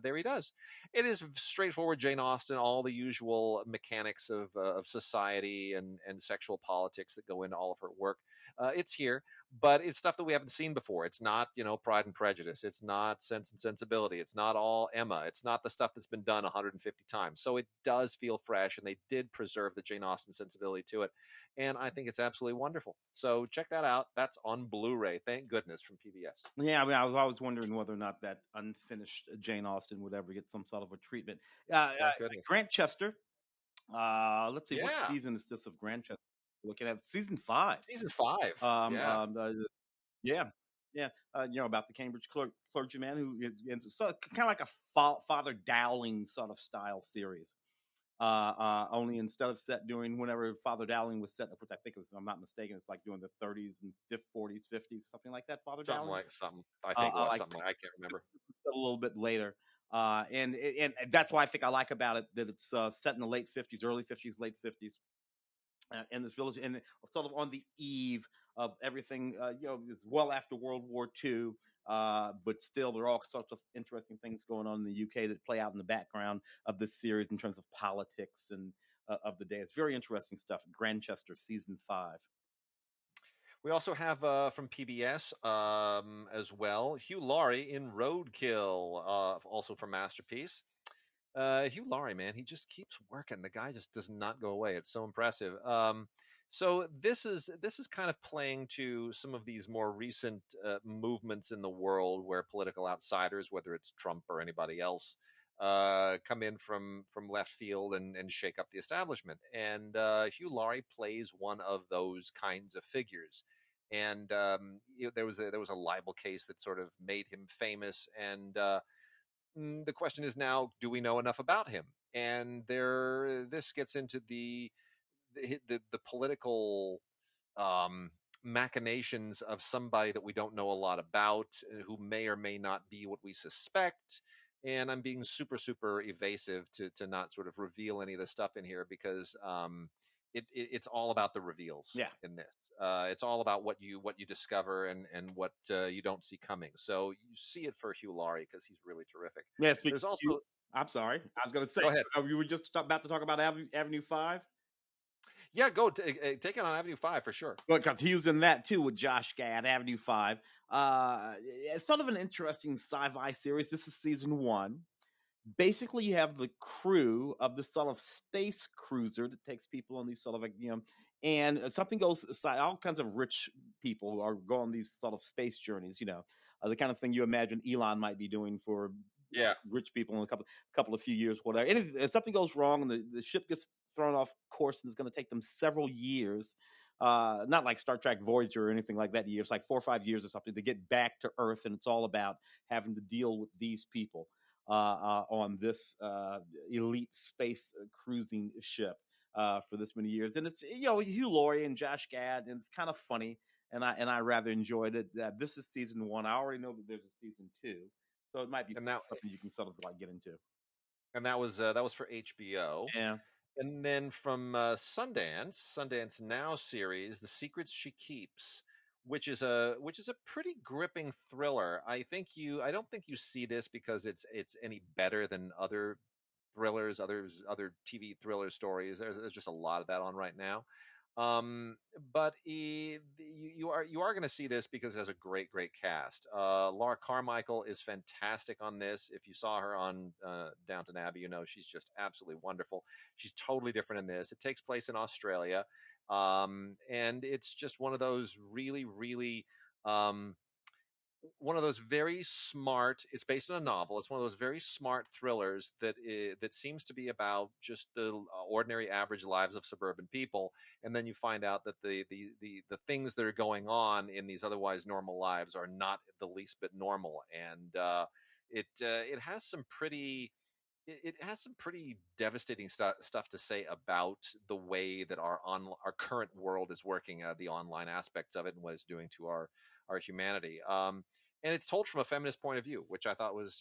there he does. It is straightforward Jane Austen, all the usual mechanics of society and sexual politics that go into all of her work. It's here, but it's stuff that we haven't seen before. It's not, Pride and Prejudice. It's not Sense and Sensibility. It's not all Emma. It's not the stuff that's been done 150 times. So it does feel fresh, and they did preserve the Jane Austen sensibility to it, and I think it's absolutely wonderful. So check that out. That's on Blu-ray. Thank goodness, from PBS. Yeah, I mean, I was always wondering whether or not that unfinished Jane Austen would ever get some sort of a treatment. Thank goodness. Grant Chester. Let's see, what Yeah, season is this of Grant Chester? Looking at season 5. season 5. Um, Yeah, um, uh, yeah, yeah. About the Cambridge clergyman who is so kind of like a Father Dowling sort of style series. Only instead of set during whenever Father Dowling was set up, which I think was, if I'm not mistaken, it's like during the 30s and 40s, 50s, something like that. Father something Dowling, like something. I think it was like something like, I can't remember. a little bit later. And that's why I think I like about it that it's set in the late 50s, early 50s, late 50s, in this village, and sort of on the eve of everything. Is well after World War II, but still there are all sorts of interesting things going on in the UK that play out in the background of this series in terms of politics and of the day. It's very interesting stuff. Grantchester season 5. We also have from PBS as well, Hugh Laurie in Roadkill, also from Masterpiece. Hugh Laurie, man, he just keeps working. The guy just does not go away. It's so impressive. So this is kind of playing to some of these more recent movements in the world where political outsiders, whether it's Trump or anybody else, come in from left field and shake up the establishment. And Hugh Laurie plays one of those kinds of figures. And there was a libel case that sort of made him famous, and the question is now, do we know enough about him? And this gets into the political um, machinations of somebody that we don't know a lot about, who may or may not be what we suspect. And I'm being super, super evasive to not sort of reveal any of the stuff in here, because it's all about the reveals Yeah. in this. It's all about what you discover and what you don't see coming. So you see it for Hugh Laurie because he's really terrific. Yeah. Speaking There's of you, also I'm sorry. I was going to say, Go ahead. you were just about to talk about Avenue 5. Yeah, go take it on Avenue 5 for sure. Well, because he was in that too with Josh Gad, Avenue 5. It's sort of an interesting sci-fi series. This is season 1. Basically, you have the crew of this sort of space cruiser that takes people on these sort of, like, and something goes aside. All kinds of rich people are going on these sort of space journeys. The kind of thing you imagine Elon might be doing for Yeah. rich people in a couple of few years, whatever. And if something goes wrong and the ship gets thrown off course, and it's going to take them several years. Not like Star Trek Voyager or anything like that. Years, like 4 or 5 years or something, to get back to Earth, and it's all about having to deal with these people on this elite space cruising ship for this many years. And it's Hugh Laurie and Josh Gad, and it's kind of funny, and I rather enjoyed it. This is season 1. I already know that there's a season 2, so it might be And that something you can sort of like get into. and that was for HBO. Yeah, And then from Sundance Now series, The Secrets She Keeps, which is a pretty gripping thriller. I don't think you see this because it's any better than other thrillers, other TV thriller stories. There's just a lot of that on right now. But you are going to see this because it has a great cast. Laura Carmichael is fantastic on this. If you saw her on Downton Abbey, she's just absolutely wonderful. She's totally different in this. It takes place in Australia, and it's just um, one of those very smart. It's based on a novel. It's one of those very smart thrillers that seems to be about just the ordinary, average lives of suburban people, and then you find out that the things that are going on in these otherwise normal lives are not the least bit normal, and it has some pretty. It has some pretty devastating stuff to say about the way that our current world is working, the online aspects of it, and what it's doing to our humanity. And it's told from a feminist point of view, which I thought was,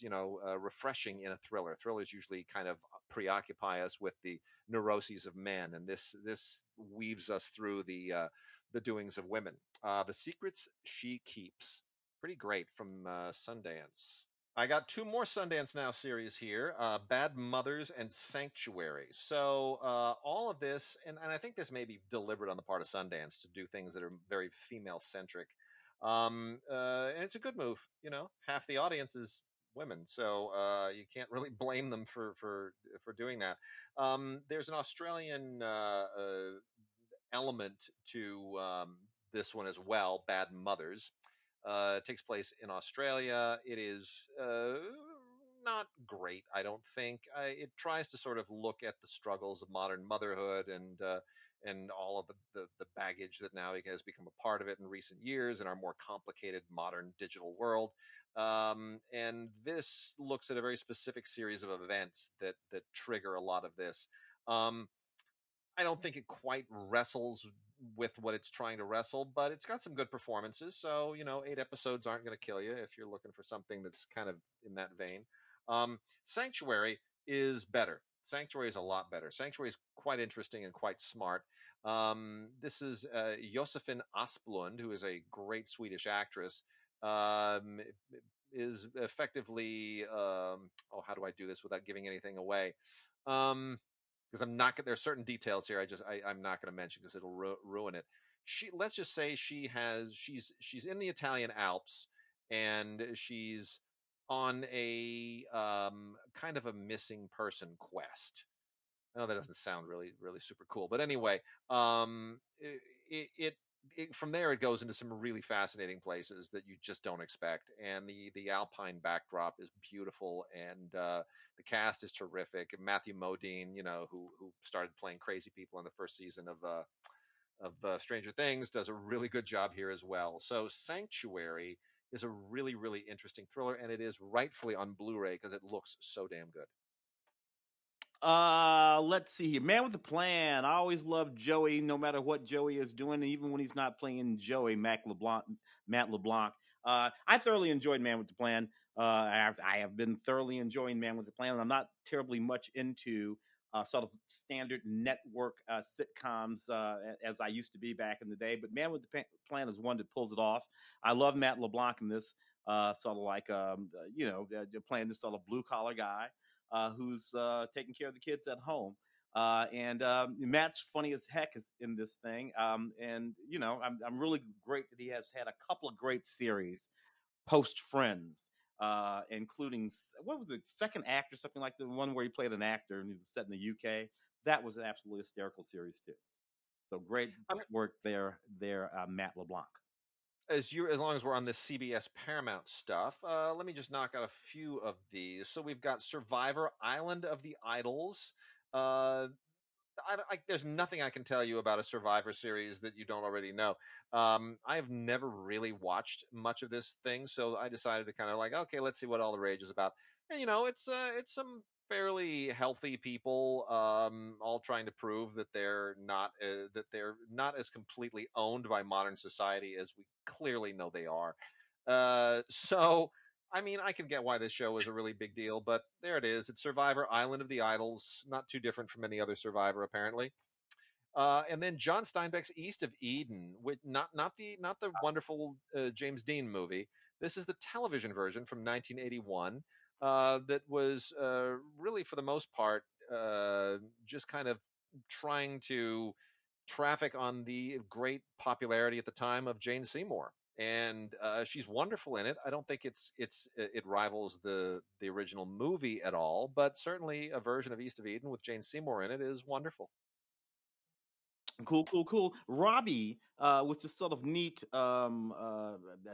refreshing in a thriller. Thrillers usually kind of preoccupy us with the neuroses of men, and this weaves us through the doings of women. The Secrets She Keeps. Pretty great from Sundance. I got two more Sundance Now series here, Bad Mothers and Sanctuary. So all of this, and I think this may be deliberate on the part of Sundance to do things that are very female centric. And it's a good move. Half the audience is women, so you can't really blame them for doing that. There's an Australian element to this one as well, Bad Mothers. It takes place in Australia. It is not great, I don't think. It tries to sort of look at the struggles of modern motherhood and all of the baggage that now has become a part of it in recent years in our more complicated modern digital world. And this looks at a very specific series of events that trigger a lot of this. Um, I don't think it quite wrestles with what it's trying to wrestle, but it's got some good performances. So, 8 episodes aren't going to kill you if you're looking for something that's kind of in that vein. Sanctuary is better. Sanctuary is a lot better. Sanctuary is quite interesting and quite smart. This is Josefin Asplund, who is a great Swedish actress. Um, is effectively, how do I do this without giving anything away? Because I'm not. There's certain details here. I'm not going to mention because it'll ruin it. Let's just say she's in the Italian Alps and she's on a kind of a missing person quest. I know that doesn't sound really really super cool, but anyway, it from there it goes into some really fascinating places that you just don't expect, and the alpine backdrop is beautiful, and the cast is terrific. Matthew Modine, who started playing crazy people in the first season of Stranger Things, does a really good job here as well. So Sanctuary is a really really interesting thriller, and it is rightfully on Blu-ray because it looks so damn good. Let's see here. Man with a Plan. I always love Joey, no matter what Joey is doing, even when he's not playing Joey, Matt LeBlanc. I thoroughly enjoyed Man with the Plan. I have been thoroughly enjoying Man with the Plan. I'm not terribly much into sort of standard network sitcoms as I used to be back in the day, but Man with the Plan is one that pulls it off. I love Matt LeBlanc in this, sort of like playing this sort of blue collar guy who's taking care of the kids at home. And Matt's funny as heck is in this thing. And I'm really great that he has had a couple of great series post Friends, including what was it, Second Act or something like the one where he played an actor and he was set in the UK. That was an absolutely hysterical series too. So great I'm work there, Matt LeBlanc. as long as we're on this CBS Paramount stuff, let me just knock out a few of these. So we've got Survivor Island of the Idols. Uh, there's nothing I can tell you about a Survivor series that you don't already know. I have never really watched much of this thing, so I decided to kind of like, okay, let's see what all the rage is about. And it's some fairly healthy people, all trying to prove that they're not as completely owned by modern society as we clearly know they are. So I mean, I can get why this show is a really big deal, but there it is. It's Survivor Island of the Idols, not too different from any other Survivor, apparently. And then John Steinbeck's East of Eden, which not the wonderful James Dean movie. This is the television version from 1981 that was really, for the most part, just kind of trying to traffic on the great popularity at the time of Jane Seymour, and she's wonderful in it. I don't think it rivals the original movie at all, but certainly a version of East of Eden with Jane Seymour in it is wonderful. Cool, cool, cool. Robbie was this sort of neat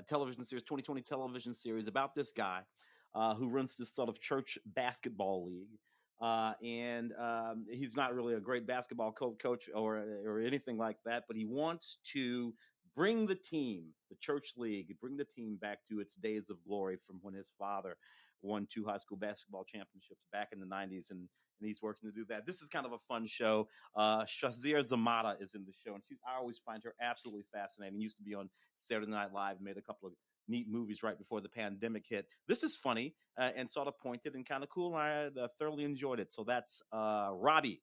television series, 2020 television series about this guy who runs this sort of church basketball league. And he's not really a great basketball coach or anything like that, but he wants to bring the team, the church league, bring the team back to its days of glory from when his father won 2 high school basketball championships back in the 90s. And he's working to do that. This is kind of a fun show. Shazir Zamata is in the show, and I always find her absolutely fascinating. Used to be on Saturday Night Live, made a couple of neat movies right before the pandemic hit. This is funny and sort of pointed and kind of cool. I thoroughly enjoyed it. So that's Robbie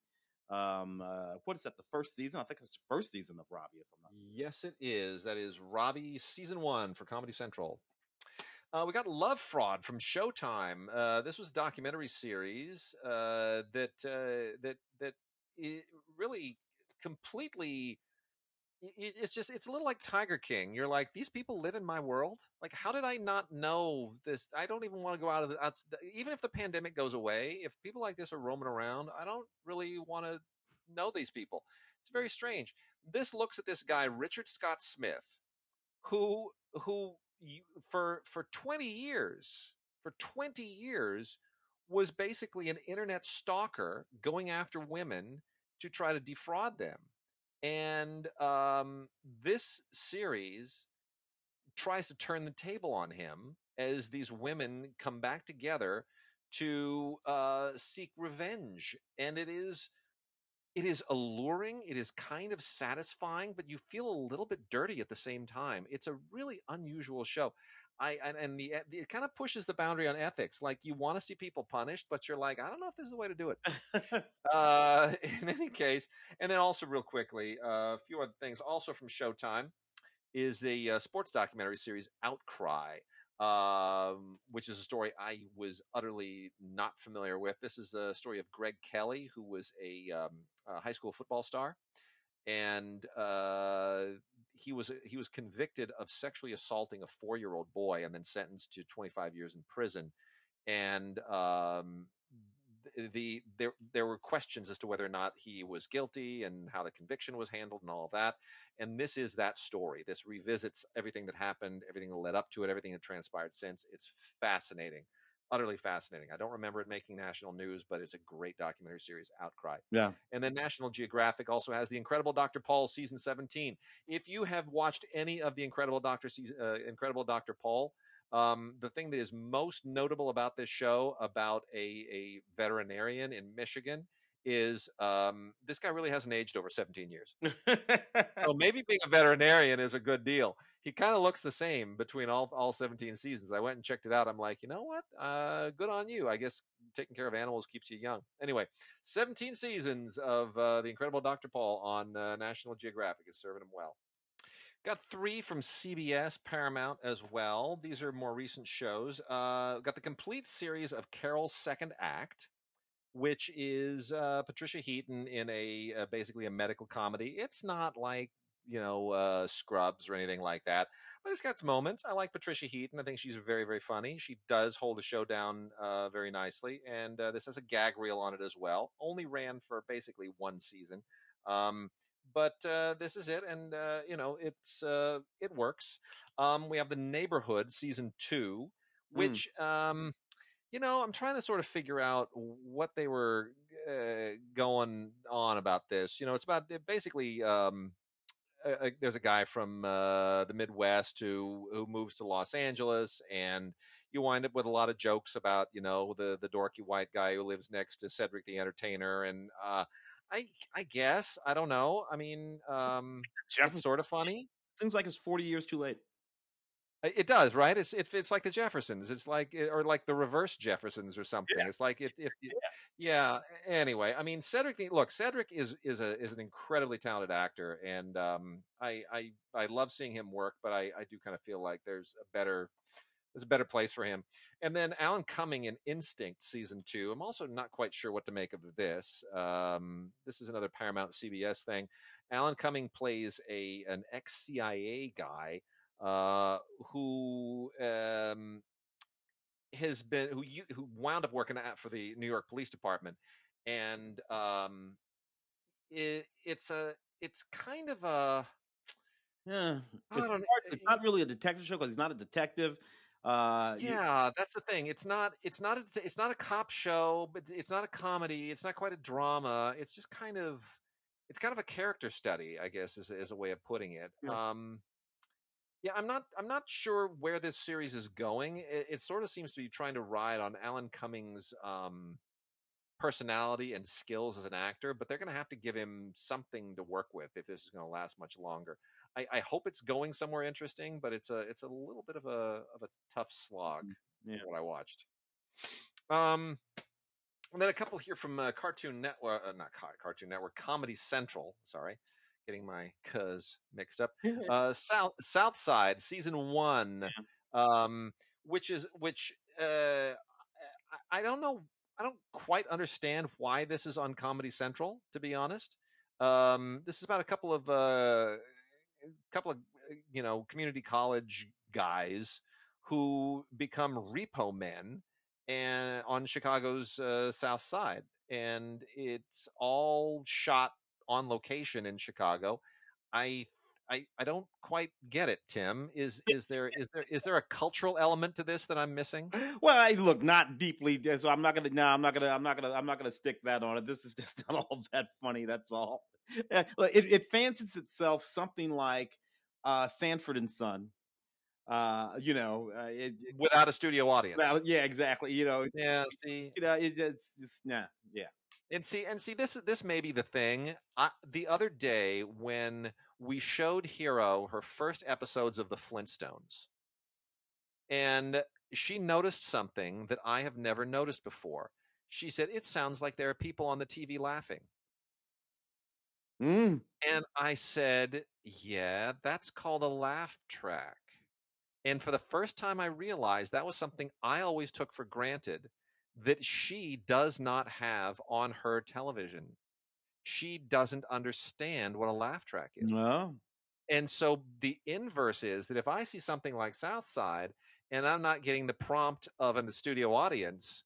What is that? The first season? I think it's the first season of Robbie, if I'm not. Yes, it is. That is Robbie season one for Comedy Central. We got Love Fraud from Showtime. This was a documentary series that really completely. It's a little like Tiger King. You're like, these people live in my world. Like, how did I not know this? I don't even want to go out of the even if the pandemic goes away. If people like this are roaming around, I don't really want to know these people. It's very strange. This looks at this guy Richard Scott Smith, who who for 20 years for 20 years was basically an internet stalker going after women to try to defraud them. And this series tries to turn the table on him as these women come back together to seek revenge. And it is alluring. It is kind of satisfying, but you feel a little bit dirty at the same time. It's a really unusual show. It kind of pushes the boundary on ethics. Like, you want to see people punished, but you're like, I don't know if this is the way to do it. In any case, and then also real quickly, a few other things also from Showtime is the sports documentary series Outcry, which is a story I was utterly not familiar with. This is the story of Greg Kelly, who was a high school football star, and he was convicted of sexually assaulting a 4-year-old boy and then sentenced to 25 years in prison. And there were questions as to whether or not he was guilty and how the conviction was handled and all of that. And this is that story. This revisits everything that happened, everything that led up to it, everything that transpired since. It's fascinating, utterly fascinating. I don't remember it making national news, but it's a great documentary series, Outcry. Yeah. And then National Geographic also has The Incredible Dr. Paul season 17. If you have watched any of The Incredible Dr. Paul, the thing that is most notable about this show, about a veterinarian in Michigan, is this guy really hasn't aged over 17 years. So maybe being a veterinarian is a good deal. He kind of looks the same between all 17 seasons. I went and checked it out. I'm like, you know what? Good on you. I guess taking care of animals keeps you young. Anyway, 17 seasons of The Incredible Dr. Paul on National Geographic is serving him well. Got 3 from CBS, Paramount as well. These are more recent shows. Got the complete series of Carol's Second Act, which is Patricia Heaton in a basically a medical comedy. It's not like, Scrubs or anything like that, but it's got its moments. I like Patricia Heaton. I think she's very, very funny. She does hold a show down very nicely, and this has a gag reel on it as well. Only ran for basically one season. Um, but this is it, and it works. We have The Neighborhood season 2, Mm. which I'm trying to sort of figure out what they were going on about this. It's about basically there's a guy from the Midwest who moves to Los Angeles, and you wind up with a lot of jokes about the dorky white guy who lives next to Cedric the Entertainer, and I guess I don't know. I mean, it's Jefferson sort of funny. seems like it's 40 years too late. It does, right? It's like the Jeffersons. It's like or like the reverse Jeffersons or something. Yeah. It's like yeah. Anyway, I mean, Cedric is an incredibly talented actor, and I love seeing him work, but I do kind of feel like there's a better place for him. And then Alan Cumming in Instinct season 2. I'm also not quite sure what to make of this. This is another Paramount CBS thing. Alan Cumming plays an ex CIA guy uh, who has been who wound up working for the New York Police Department, and it's kind of a Yeah. I don't It's not really a detective show because he's not a detective. You, Yeah, that's the thing. It's not a cop show, but it's not a comedy. It's not quite a drama. It's kind of a character study, I guess, is a way of putting it. yeah. Yeah, I'm not sure where this series is going. It sort of seems to be trying to ride on Alan Cummings' personality and skills as an actor, but they're going to have to give him something to work with if this is going to last much longer. I hope it's going somewhere interesting, but it's a little bit of a tough slog Yeah. from what I watched. Um, And then a couple here from Cartoon Network, not Cartoon Network, Comedy Central. Sorry, getting my cuz mixed up. South Side season one, um, which I don't know. I don't quite understand why this is on Comedy Central. To be honest, this is about a couple of community college guys who become repo men and on Chicago's South Side, and it's all shot on location in Chicago. I I don't quite get it, Tim. Is there a cultural element to this that I'm missing? Well, I look not deeply, so I'm not gonna. No, I'm not gonna stick that on it. This is just not all that funny. That's all. Look, it fancies itself something like Sanford and Son. Without a studio Well, audience. yeah, exactly. Yeah, see, It's just nah, yeah. and see, this may be the thing. The other day when we showed Hero her first episodes of the Flintstones, and she noticed something that I have never noticed before. She said, "It sounds like there are people on the TV laughing." Mm. And I said, "Yeah, that's called a laugh track." And for the first time, I realized that was something I always took for granted that she does not have on her television. She doesn't understand what a laugh track is. No. And so the inverse is that if I see something like Southside and I'm not getting the prompt of a studio audience,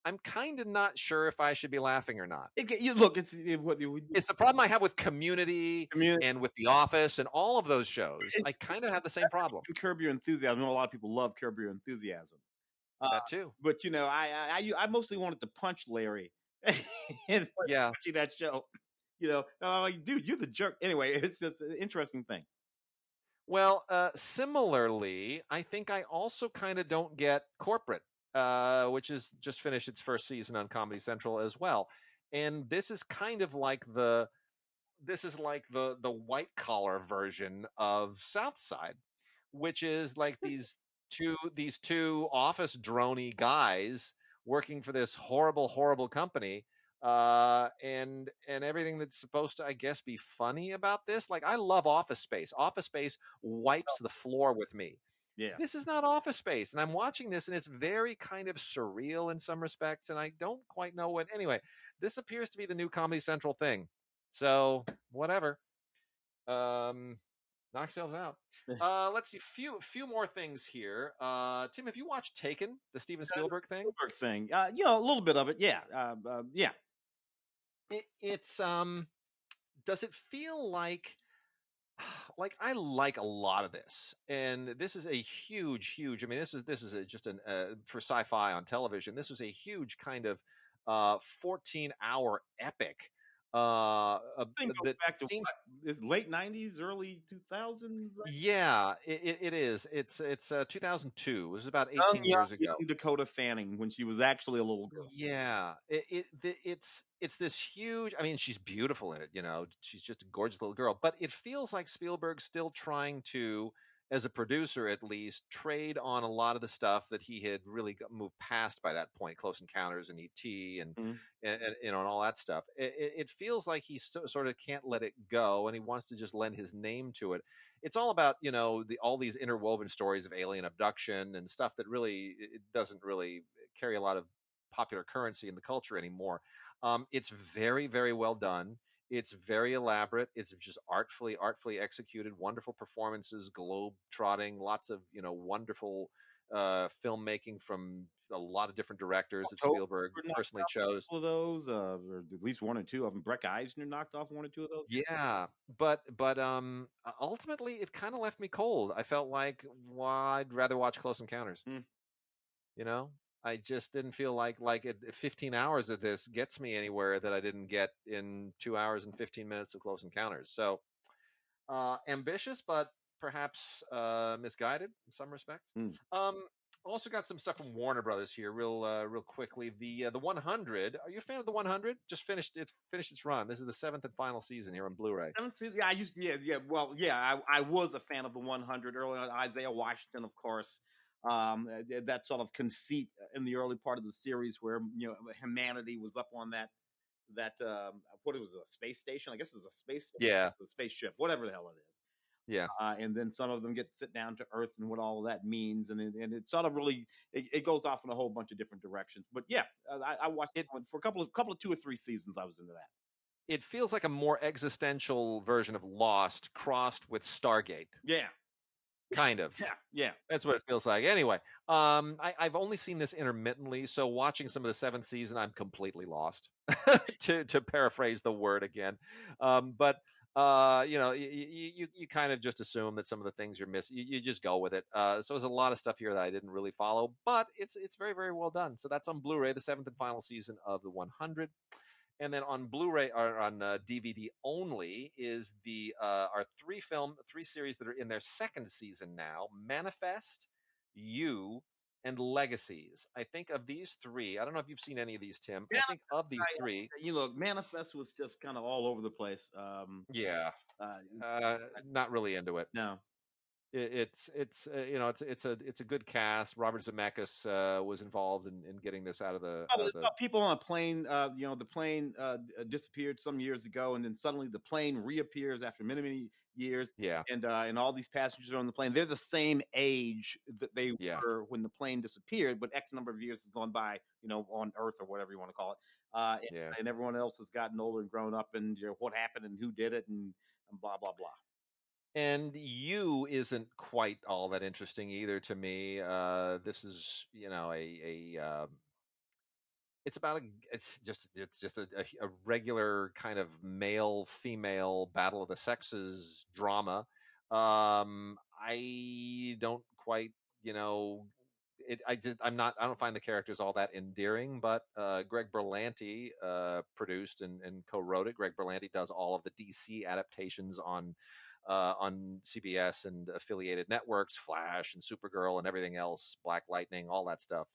I'm kind of not sure if I should be laughing or not. You look. What It's the problem I have with Community community. and with The Office and all of those shows. I kind of have the same problem. Curb Your Enthusiasm. I know a lot of people love Curb Your Enthusiasm. Uh, That too. but I mostly wanted to punch Larry and Yeah. watching that show. I'm like, dude, you're the jerk. Anyway, it's just an interesting thing. Well, similarly, I think I also kind of don't get Corporate, which is just finished its first season on Comedy Central as well. And this is like the white collar version of South Side, which is like these two office droney guys working for this horrible horrible company, and everything that's supposed to, I guess, be funny about this. Like, I love Office Space. Office Space wipes the floor with me. Yeah. This is not Office Space, and I'm watching this and it's very kind of surreal in some respects, and I don't quite know what. Anyway, this appears to be the new Comedy Central thing, so whatever. um Knock yourselves out. Let's see. Few more things here. Tim, have you watched Taken, the Steven Spielberg thing? Spielberg thing. A little bit of it. Yeah. Yeah. It's does it feel like I like a lot of this, and this is a huge. I mean, this is just an for sci-fi on television. This was a huge kind of 14-hour epic Thing goes that back to seems. what? It's late '90s, early 2000s. Yeah, it is. It's 2002. It was about Young, 18 young, years ago. young Dakota Fanning when she was actually a little girl. Yeah, it's this huge. I mean, she's beautiful in it. She's just a gorgeous little girl. But it feels like Spielberg's still trying to, as a producer at least, trade on a lot of the stuff that he had really moved past by that point. Close Encounters and E.T. Mhm. And all that stuff. It feels like he sort of can't let it go, and he wants to just lend his name to it. It's all about all these interwoven stories of alien abduction and stuff that really it doesn't really carry a lot of popular currency in the culture anymore. It's very, very well done. It's very elaborate. It's just artfully executed. Wonderful performances, globe trotting, lots of wonderful filmmaking from a lot of different directors that October Spielberg knocked personally off a chose. couple of those, or at least one or two of them. Breck Eisner knocked off one or two of those. Yeah, but ultimately, it kind of left me cold. I felt like, well, I'd rather watch Close Encounters. Mm. You know, I just didn't feel like 15 hours of this gets me anywhere that I didn't get in 2 hours and 15 minutes of Close Encounters. So ambitious, but perhaps misguided in some respects. Mm. Um, Also got some stuff from Warner Brothers here, real quickly. The 100. Are you a fan of the 100? Just finished its run. This is the seventh and final season here on Blu-ray. Haven't seen. Yeah, I used. Yeah, yeah. Well, yeah. I was a fan of the 100 early on. Isaiah Washington, of course. That sort of conceit in the early part of the series where humanity was up on that what it was, a space station. I guess it's a Yeah, a spaceship, whatever the hell it is. yeah. And then some of them get sit down to Earth and what all of that means, and it sort of really it goes off in a whole bunch of different directions. But yeah, I watched It it for a couple of 2 or 3 seasons. I was into that. it feels like a more existential version of Lost crossed with Stargate, Yeah, kind of. yeah, yeah. That's what it feels like. Anyway, I've only seen this intermittently, so watching some of the seventh season, I'm completely lost. To paraphrase the word again, but you kind of just assume that some of the things you're missing, you just go with it. So there's a lot of stuff here that I didn't really follow, but it's very very well done. So that's on Blu-ray, the seventh and final season of the 100. And then on Blu-ray or on DVD only is the our three series that are in their second season now: Manifest, You, and Legacies. I think of these three. I don't know if you've seen any of these, Tim. I Man, think of these three. Manifest was just kind of all over the place. Yeah, Uh, not really into it. no, It's a good cast. Robert Zemeckis was involved in getting this out oh, of it's the about people on a plane. The plane disappeared some years ago, and then suddenly the plane reappears after many, many years, yeah, and all these passengers are on the plane. They're the same age that they yeah, were when the plane disappeared, but X number of years has gone by, on Earth or whatever you want to call it, yeah. and everyone else has gotten older and grown up, and what happened and who did it, and blah blah blah. And You isn't quite all that interesting either to me. This is, it's about it's just a regular kind of male female battle of the sexes drama. I don't quite, you know, I don't find the characters all that endearing, but Greg Berlanti produced and co-wrote it. Greg Berlanti does all of the DC adaptations on CBS and affiliated networks, Flash and Supergirl and everything else, Black Lightning, all that stuff.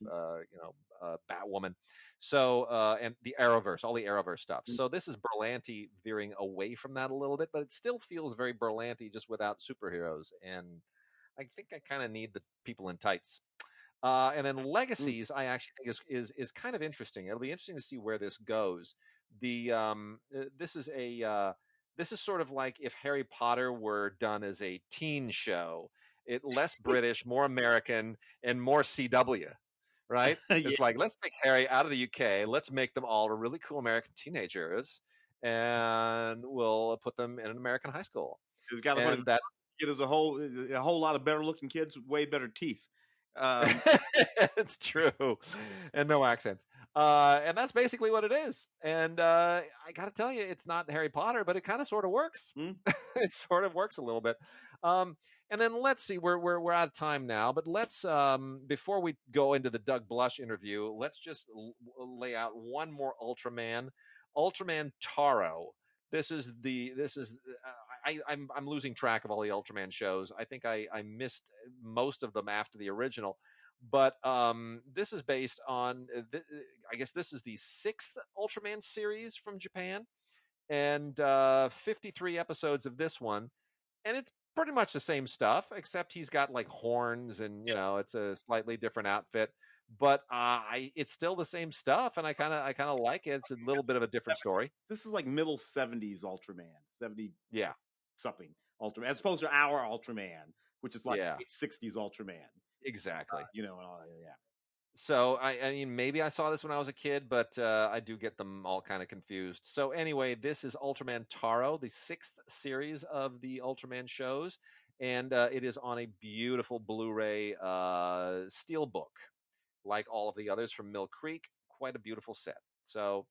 Batwoman. So and the Arrowverse, all the Arrowverse stuff. So this is Berlanti veering away from that a little bit, but it still feels very Berlanti just without superheroes. And I think I kind of need the people in tights. And then Mm. Legacies, I actually think is kind of interesting. It'll be interesting to see where this goes. This is sort of like if Harry Potter were done as a teen show. It less British, more American, and more CW. Right? Yeah, It's like let's take Harry out of the UK. Let's make them all really cool American teenagers, and we'll put them in an American high school. it's kind of funny. And that's Kid is a whole lot of better looking kids with way better teeth. Um, it's true, and no accents. And that's basically what it is. And I got to tell you, it's not Harry Potter, but it kind of sort of works. mm, It sort of works a little bit. Um, and then let's see, we're out of time now, but let's before we go into the Doug Blush interview, let's just lay out one more Ultraman Taro. This is I'm losing track of all the Ultraman shows. I think I missed most of them after the original, but this is based on I guess this is the sixth Ultraman series from Japan, and 53 episodes of this one, and it's pretty much the same stuff except he's got like horns and it's a slightly different outfit, but it's still the same stuff, and I kind of like it. It's a little bit of a different story. this is like middle 70s Ultraman, 70 Yeah, something Ultraman, as opposed to our Ultraman, which is like yeah, late 60s Ultraman. exactly. And all, yeah. So I mean, maybe I saw this when I was a kid, but I do get them all kind of confused. So anyway, this is Ultraman Taro, the sixth series of the Ultraman shows, and it is on a beautiful Blu-ray steelbook, like all of the others from Mill Creek. Quite a beautiful set. So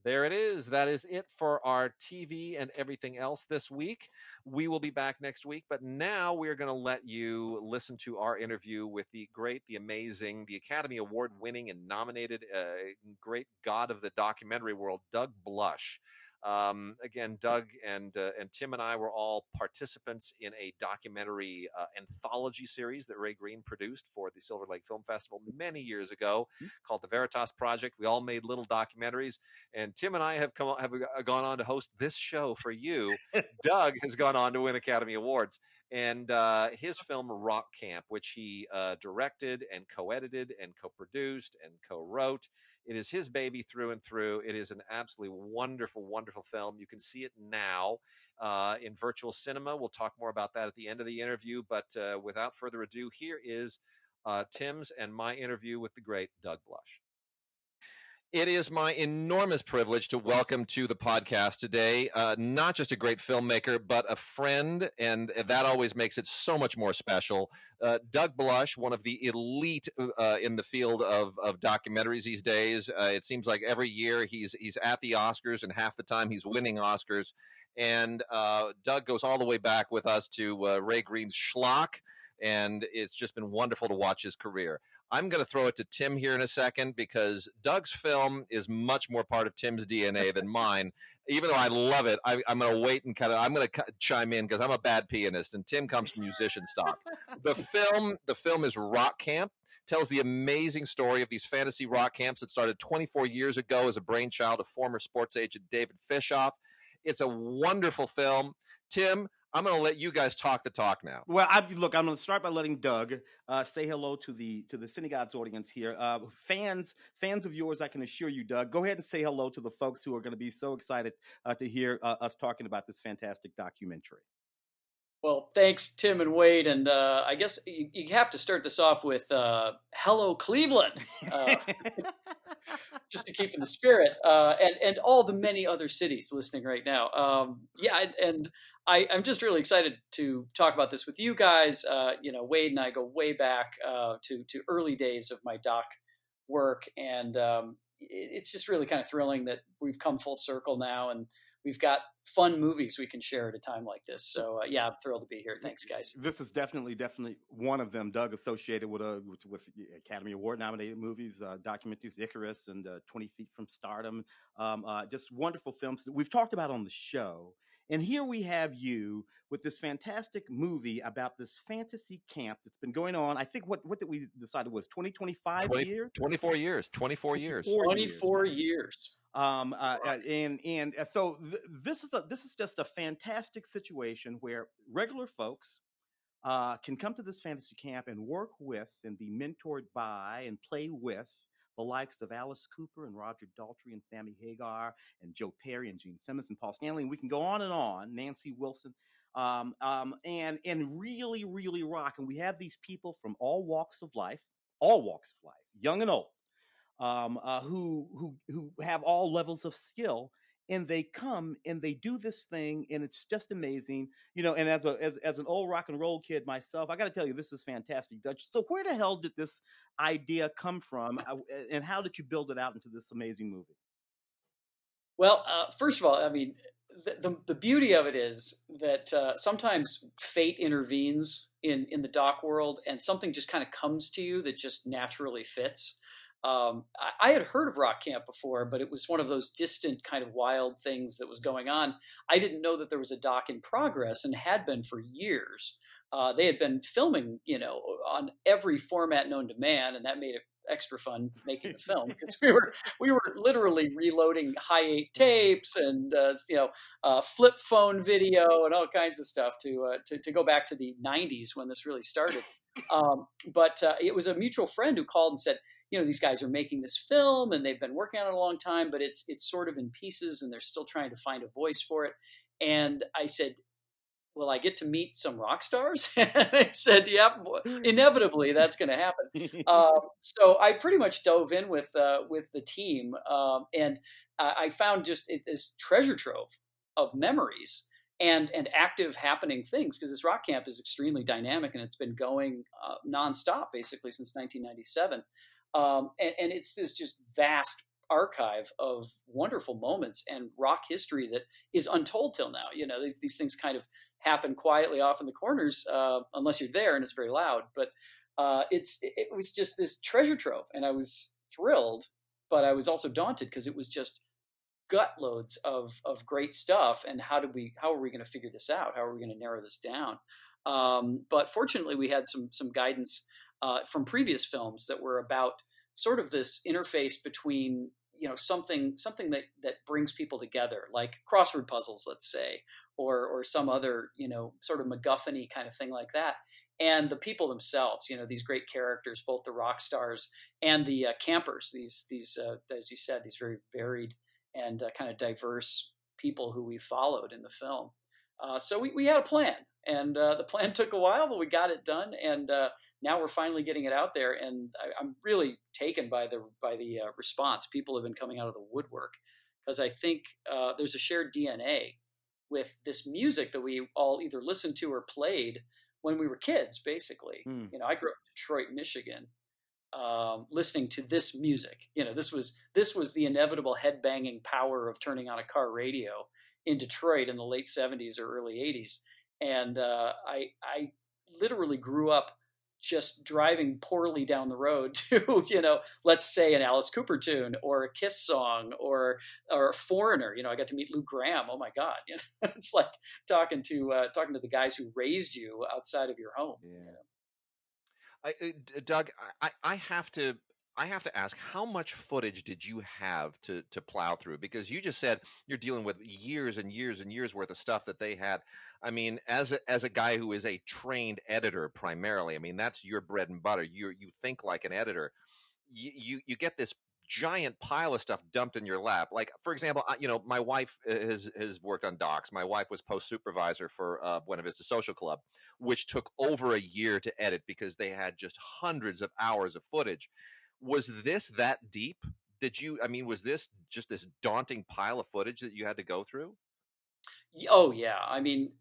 there it is. That is it for our TV and everything else this week. We will be back next week, but now we're going to let you listen to our interview with the great, the amazing, the Academy Award winning and nominated great god of the documentary world, Doug Blush. Again, Doug and Tim and I were all participants in a documentary anthology series that Ray Green produced for the Silver Lake Film Festival many years ago, called the Veritas Project. We all made little documentaries, and Tim and I have gone on to host this show for you. Doug has gone on to win Academy Awards. And his film Rock Camp, which he directed and co-edited and co-produced and co-wrote. It is his baby through and through. It is an absolutely wonderful, wonderful film. You can see it now in virtual cinema. We'll talk more about that at the end of the interview. But without further ado, here is Tim's and my interview with the great Doug Blush. It is my enormous privilege to welcome to the podcast today, not just a great filmmaker, but a friend, and that always makes it so much more special. Doug Blush, one of the elite in the field of documentaries these days. It seems like every year he's at the Oscars, and half the time he's winning Oscars. And Doug goes all the way back with us to Ray Green's Schlock, and it's just been wonderful to watch his career. I'm going to throw it to Tim here in a second because Doug's film is much more part of Tim's DNA than mine. Even though I love it, I'm going to wait and I'm going to chime in because I'm a bad pianist and Tim comes from musician stock. The film is Rock Camp. Tells the amazing story of these fantasy rock camps that started 24 years ago as a brainchild of former sports agent David Fishoff. It's a wonderful film. Tim, I'm going to let you guys talk the talk now. Well, look. I'm going to start by letting Doug say hello to the DigiGods audience here. Fans of yours, I can assure you, Doug. Go ahead and say hello to the folks who are going to be so excited to hear us talking about this fantastic documentary. Well, thanks, Tim and Wade. And I guess you have to start this off with "Hello, Cleveland," just to keep in the spirit, and all the many other cities listening right now. I'm just really excited to talk about this with you guys. Wade and I go way back to early days of my doc work, and it's just really kind of thrilling that we've come full circle now, and we've got fun movies we can share at a time like this. So I'm thrilled to be here. Thanks, guys. This is definitely one of them, Doug, associated with Academy Award nominated movies, documentaries, Icarus and 20 Feet from Stardom. Just wonderful films that we've talked about on the show. And here we have you with this fantastic movie about this fantasy camp that's been going on. I think what did we decide it was 25 years? 24 years. 24 years. 24 years. So this is just a fantastic situation where regular folks can come to this fantasy camp and work with and be mentored by and play with the likes of Alice Cooper and Roger Daltrey and Sammy Hagar and Joe Perry and Gene Simmons and Paul Stanley. And we can go on, Nancy Wilson, and really, really rock. And we have these people from all walks of life, young and old, who have all levels of skill, and they come and they do this thing, and it's just amazing, And as an old rock and roll kid myself, I got to tell you, this is fantastic, Dutch. So where the hell did this idea come from, and how did you build it out into this amazing movie? Well, first of all, I mean, the beauty of it is that sometimes fate intervenes in the doc world, and something just kind of comes to you that just naturally fits. I had heard of Rock Camp before, but it was one of those distant kind of wild things that was going on. I didn't know that there was a doc in progress, and had been for years. They had been filming, on every format known to man, and that made it extra fun making the film because we were literally reloading high 8 tapes and flip phone video and all kinds of stuff to go back to the 90s when this really started. But it was a mutual friend who called and said, these guys are making this film and they've been working on it a long time, but it's sort of in pieces and they're still trying to find a voice for it. And I said, will I get to meet some rock stars? And I said, yeah, inevitably that's going to happen. So I pretty much dove in with the team, and I found just this treasure trove of memories and active happening things, because this rock camp is extremely dynamic and it's been going nonstop basically since 1997. And it's this just vast archive of wonderful moments and rock history that is untold till now. These things kind of happen quietly off in the corners, unless you're there and it's very loud. But it was just this treasure trove, and I was thrilled, but I was also daunted because it was just gut loads of great stuff. And how are we going to figure this out? How are we going to narrow this down? But fortunately, we had some guidance from previous films that were about sort of this interface between something that brings people together, like crossword puzzles, let's say, or some other, sort of MacGuffin-y kind of thing like that. And the people themselves, these great characters, both the rock stars and the campers, these as you said, these very varied and kind of diverse people who we followed in the film. So we had a plan, and the plan took a while, but we got it done, and now we're finally getting it out there. And I'm really taken by the response. People have been coming out of the woodwork because I think there's a shared DNA with this music that we all either listened to or played when we were kids. Basically, Mm. I grew up in Detroit, Michigan, listening to this music. This was the inevitable headbanging power of turning on a car radio in Detroit in the late '70s or early '80s, and I literally grew up just driving poorly down the road to let's say an Alice Cooper tune or a Kiss song or a Foreigner. I got to meet Lou Gramm. Oh my God, it's like talking to the guys who raised you outside of your home. Yeah. Doug, I have to ask, how much footage did you have to plow through? Because you just said you're dealing with years and years and years worth of stuff that they had. I mean, as a guy who is a trained editor primarily, I mean that's your bread and butter. You think like an editor. You get this giant pile of stuff dumped in your lap. Like, for example, my wife has worked on docs. My wife was post supervisor for Buena Vista Social Club, which took over a year to edit because they had just hundreds of hours of footage. Was this that deep? I mean, was this just this daunting pile of footage that you had to go through? Oh yeah, I mean,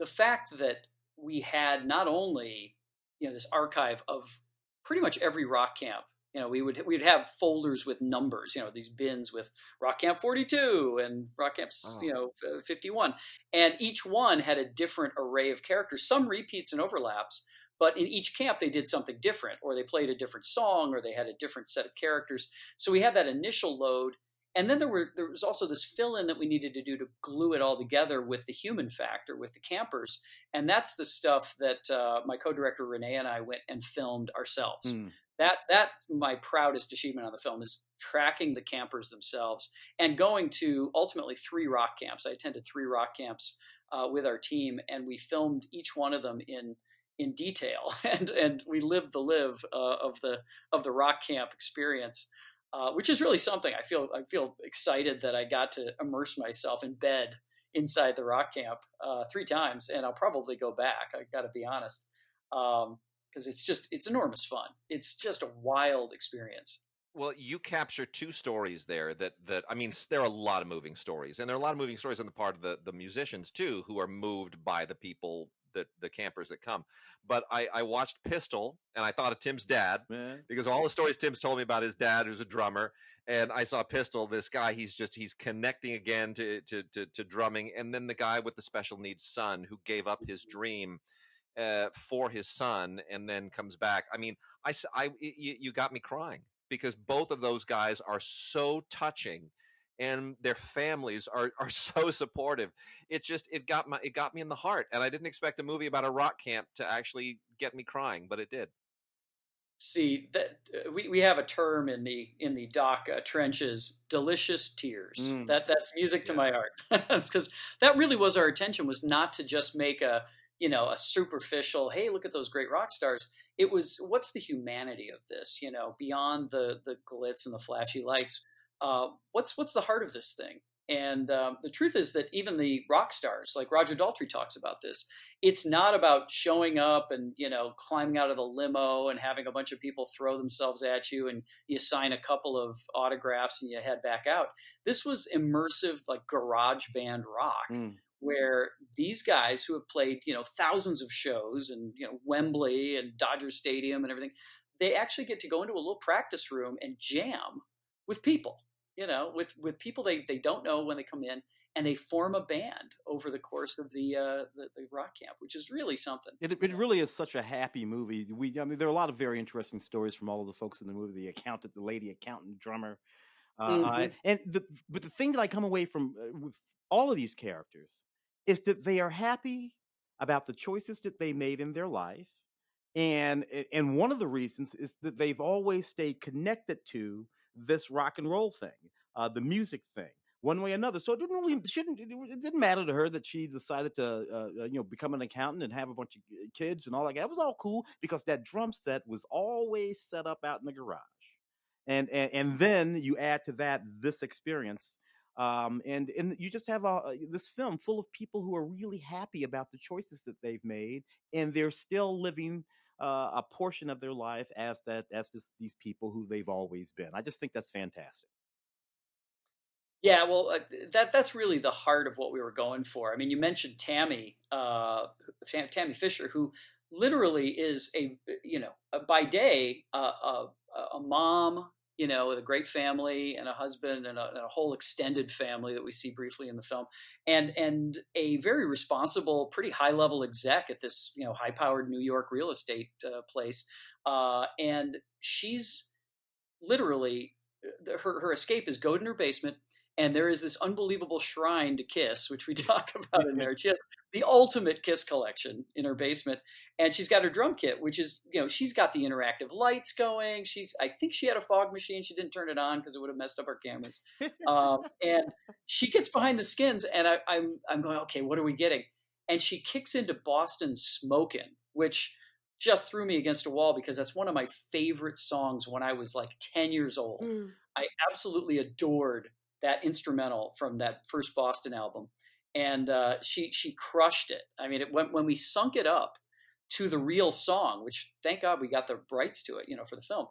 the fact that we had not only this archive of pretty much every rock camp. We'd have folders with numbers. These bins with Rock Camp 42 and Rock Camp Wow. 51, and each one had a different array of characters. Some repeats and overlaps, but in each camp they did something different, or they played a different song, or they had a different set of characters. So we had that initial load, and then there was also this fill in that we needed to do to glue it all together with the human factor, with the campers, and that's the stuff that my co-director Renee and I went and filmed ourselves. Mm. That's my proudest achievement on the film, is tracking the campers themselves and going to ultimately 3 rock camps. I attended 3 rock camps with our team, and we filmed each one of them in detail, and we lived the live of the rock camp experience, which is really something. I feel excited that I got to immerse myself in bed inside the rock camp 3 times, and I'll probably go back. I got to be honest, because it's enormous fun. It's just a wild experience. Well, you capture 2 stories there that I mean, there are a lot of moving stories, and there are a lot of moving stories on the part of the musicians too, who are moved by the people, that the campers that come. But I watched Pistol, and I thought of Tim's dad, Man. because all the stories Tim's told me about his dad, who's a drummer, and I saw Pistol. This guy, he's connecting again to drumming, and then the guy with the special needs son who gave up his dream for his son and then comes back. I mean, you got me crying, because both of those guys are so touching, and their families are so supportive. It got me in the heart, and I didn't expect a movie about a rock camp to actually get me crying, but it did. See that we have a term in the doc trenches: delicious tears. Mm. That's music to Yeah. my heart. It's because that really was our intention, was not to just make a superficial, hey, look at those great rock stars. It was, what's the humanity of this, beyond the glitz and the flashy lights. What's the heart of this thing? And the truth is that even the rock stars, like Roger Daltrey talks about this, it's not about showing up and climbing out of the limo and having a bunch of people throw themselves at you and you sign a couple of autographs and you head back out. This was immersive, like garage band rock, Mm. where these guys who have played thousands of shows and Wembley and Dodger Stadium and everything, they actually get to go into a little practice room and jam with people, with people they don't know when they come in, and they form a band over the course of the rock camp, which is really something. It really is such a happy movie. I mean, there are a lot of very interesting stories from all of the folks in the movie. The accountant, the lady accountant, drummer, Mm-hmm. but the thing that I come away from with all of these characters is that they are happy about the choices that they made in their life, and one of the reasons is that they've always stayed connected to this rock and roll thing, the music thing. one way or another. So it didn't really shouldn't it didn't matter to her that she decided to become an accountant and have a bunch of kids and all like that. It was all cool because that drum set was always set up out in the garage. And then you add to that this experience, and you just have this film full of people who are really happy about the choices that they've made, and they're still living a portion of their life as these people who they've always been. I just think that's fantastic. Yeah, well, that's really the heart of what we were going for. I mean, you mentioned Tammy Fisher, who literally is by day a mom, with a great family and a husband and a whole extended family that we see briefly in the film, and a very responsible, pretty high level exec at this high powered New York real estate place, and she's literally her escape is go to her basement, and there is this unbelievable shrine to Kiss, which we talk about in there. She has the ultimate Kiss collection in her basement, and she's got her drum kit, which is she's got the interactive lights going. I think she had a fog machine. She didn't turn it on because it would have messed up our cameras. And she gets behind the skins, and I'm going, okay, what are we getting? And she kicks into Boston Smokin', which just threw me against a wall because that's one of my favorite songs when I was like 10 years old. I absolutely adored that instrumental from that first Boston album. And she crushed it. I mean, when we sunk it up to the real song, which thank God we got the rights to it, for the film,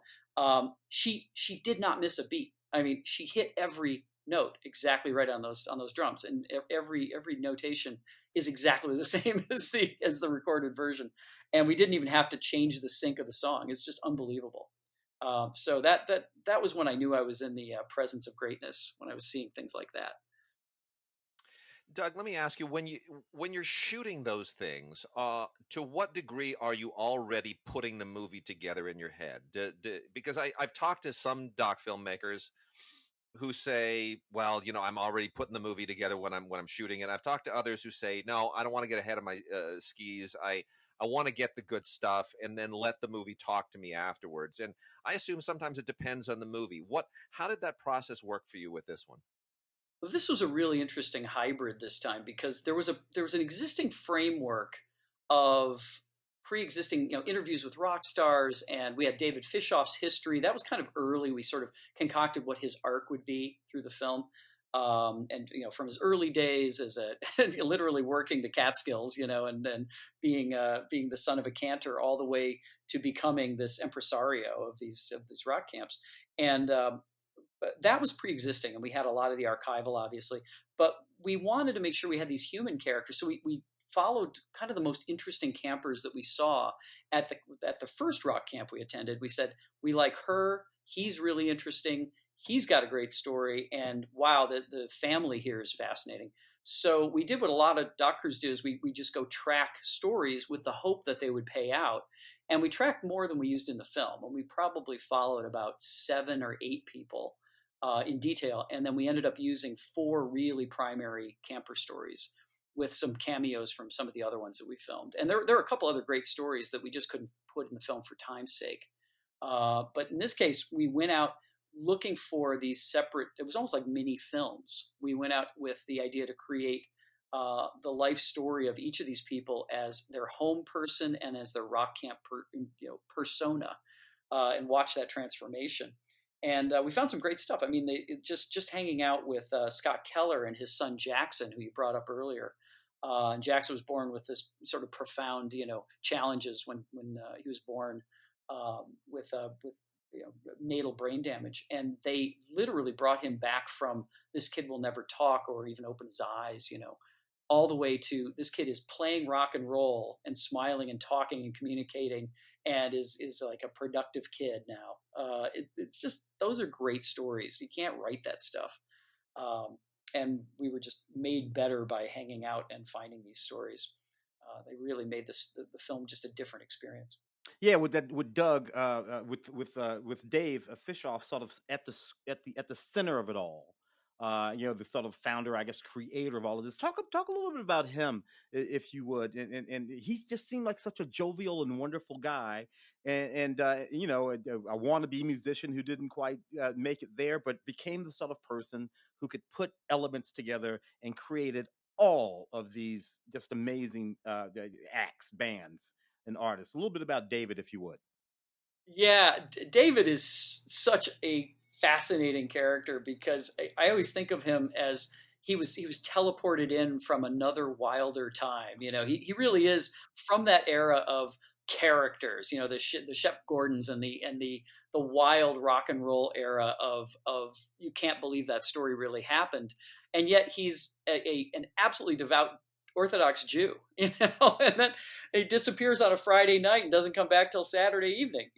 she did not miss a beat. I mean, she hit every note exactly right on those drums, and every notation is exactly the same as the recorded version, and we didn't even have to change the sync of the song. It's just unbelievable. So that was when I knew I was in the presence of greatness, when I was seeing things like that. Doug, let me ask you, when you're shooting those things, to what degree are you already putting the movie together in your head? Because I've talked to some doc filmmakers who say, well, I'm already putting the movie together when I'm shooting it. I've talked to others who say, no, I don't want to get ahead of my skis. I want to get the good stuff and then let the movie talk to me afterwards. And I assume sometimes it depends on the movie. How did that process work for you with this one? Well, this was a really interesting hybrid this time because there was an existing framework of pre-existing interviews with rock stars, and we had David Fishoff's history. That was kind of early. We sort of concocted what his arc would be through the film, and from his early days as a literally working the Catskills, and then being the son of a cantor, all the way to becoming this impresario of these rock camps. And but that was pre-existing, and we had a lot of the archival, obviously. But we wanted to make sure we had these human characters, so we followed kind of the most interesting campers that we saw at the first rock camp we attended. We said we like her. He's really interesting. He's got a great story, and wow, the family here is fascinating. So we did what a lot of doc crews do: is we just go track stories with the hope that they would pay out. And we tracked more than we used in the film, and we probably followed about 7 or 8 people in detail. And then we ended up using 4 really primary camper stories with some cameos from some of the other ones that we filmed. And there are a couple other great stories that we just couldn't put in the film for time's sake. But in this case, we went out looking for these separate, it was almost like mini films. We went out with the idea to create the life story of each of these people as their home person and as their rock camp persona, and watch that transformation. And we found some great stuff. I mean, just hanging out with Scott Keller and his son Jackson, who you brought up earlier. And Jackson was born with this sort of profound, challenges when he was born, with natal brain damage, and they literally brought him back from this kid will never talk or even open his eyes, all the way to this kid is playing rock and roll and smiling and talking and communicating and is like a productive kid now. It's just, those are great stories. You can't write that stuff. And we were just made better by hanging out and finding these stories. They really made the film just a different experience. Yeah, with Doug, with Dave Fishoff, sort of at the center of it all. The sort of founder, I guess, creator of all of this. Talk a little bit about him, if you would. And he just seemed like such a jovial and wonderful guy, a wannabe musician who didn't quite make it there, but became the sort of person who could put elements together and created all of these just amazing acts, bands, and artists. A little bit about David, if you would. Yeah, David is such a fascinating character because I always think of him as he was teleported in from another wilder time. He really is from that era of characters. The Shep Gordons and the wild rock and roll era of you can't believe that story really happened, and yet he's an absolutely devout Orthodox Jew, and then he disappears on a Friday night and doesn't come back till Saturday evening.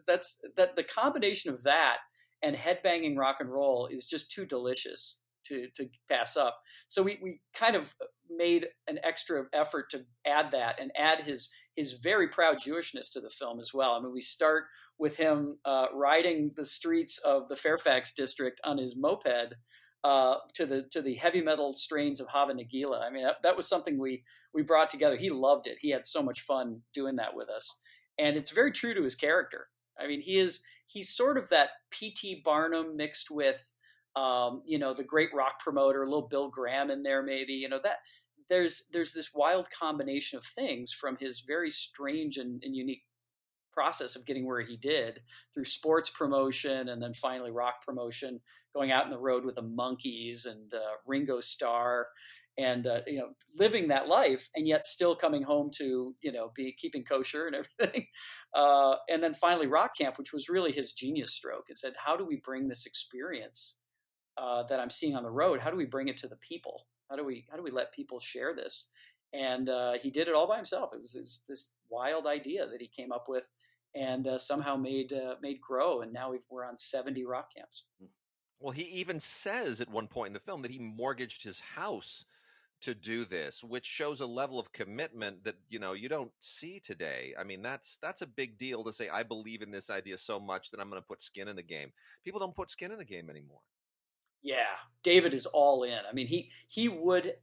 That's the combination of that and headbanging rock and roll is just too delicious to pass up. So we kind of made an extra effort to add that and add his very proud Jewishness to the film as well. I mean, we start with him riding the streets of the Fairfax district on his moped to the heavy metal strains of Hava Nagila. I mean, that was something we brought together. He loved it. He had so much fun doing that with us, and it's very true to his character. I mean, he's sort of that P.T. Barnum mixed with the great rock promoter, a little Bill Graham in there, maybe. That there's this wild combination of things from his very strange and unique process of getting where he did through sports promotion and then finally rock promotion, going out in the road with the Monkees and Ringo Starr, and living that life, and yet still coming home to be keeping kosher and everything. And then finally rock camp, which was really his genius stroke. It said, how do we bring this experience that I'm seeing on the road? How do we bring it to the people? How do we let people share this? And he did it all by himself. It was this wild idea that he came up with, and somehow made grow. And now we're on 70 rock camps. Well, he even says at one point in the film that he mortgaged his house to do this, which shows a level of commitment that you don't see today. I mean, that's a big deal to say I believe in this idea so much that I'm going to put skin in the game. People don't put skin in the game anymore. Yeah, David is all in. I mean, he would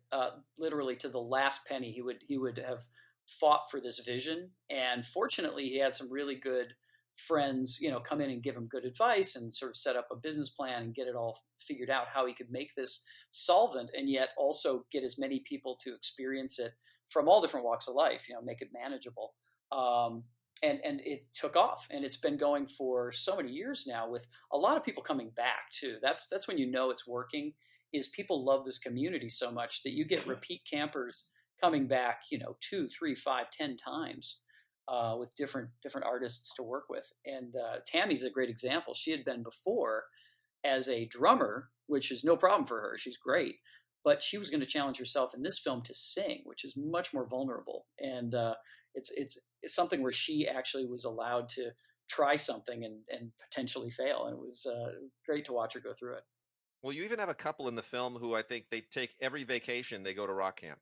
literally to the last penny he would have fought for this vision, and fortunately, he had some really good friends, come in and give him good advice and sort of set up a business plan and get it all figured out how he could make this solvent and yet also get as many people to experience it from all different walks of life. Make it manageable. Um, and it took off, and it's been going for so many years now with a lot of people coming back too. That's when it's working. Is people love this community so much that you get repeat campers coming back, 2, 3, 5, 10 times with different artists to work with. And Tammy's a great example. She had been before as a drummer, which is no problem for her. She's great, but she was going to challenge herself in this film to sing, which is much more vulnerable. And it's something where she actually was allowed to try something and potentially fail, and it was great to watch her go through it. Well, you even have a couple in the film who I think they take every vacation they go to rock camp.